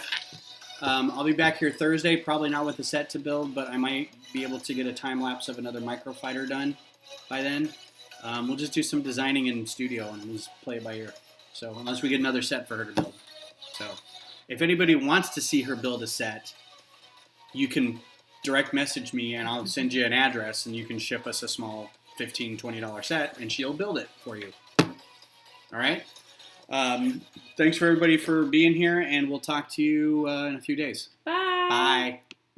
I'll be back here Thursday, probably not with the set to build, but I might be able to get a time-lapse of another microfighter done by then. We'll just do some designing in studio, and we'll just play it by ear. So, unless we get another set for her to build. So, if anybody wants to see her build a set, you can direct message me, and I'll send you an address, and you can ship us a small $15, $20 set, and she'll build it for you. All right? Thanks for everybody for being here, and we'll talk to you in a few days. Bye. Bye.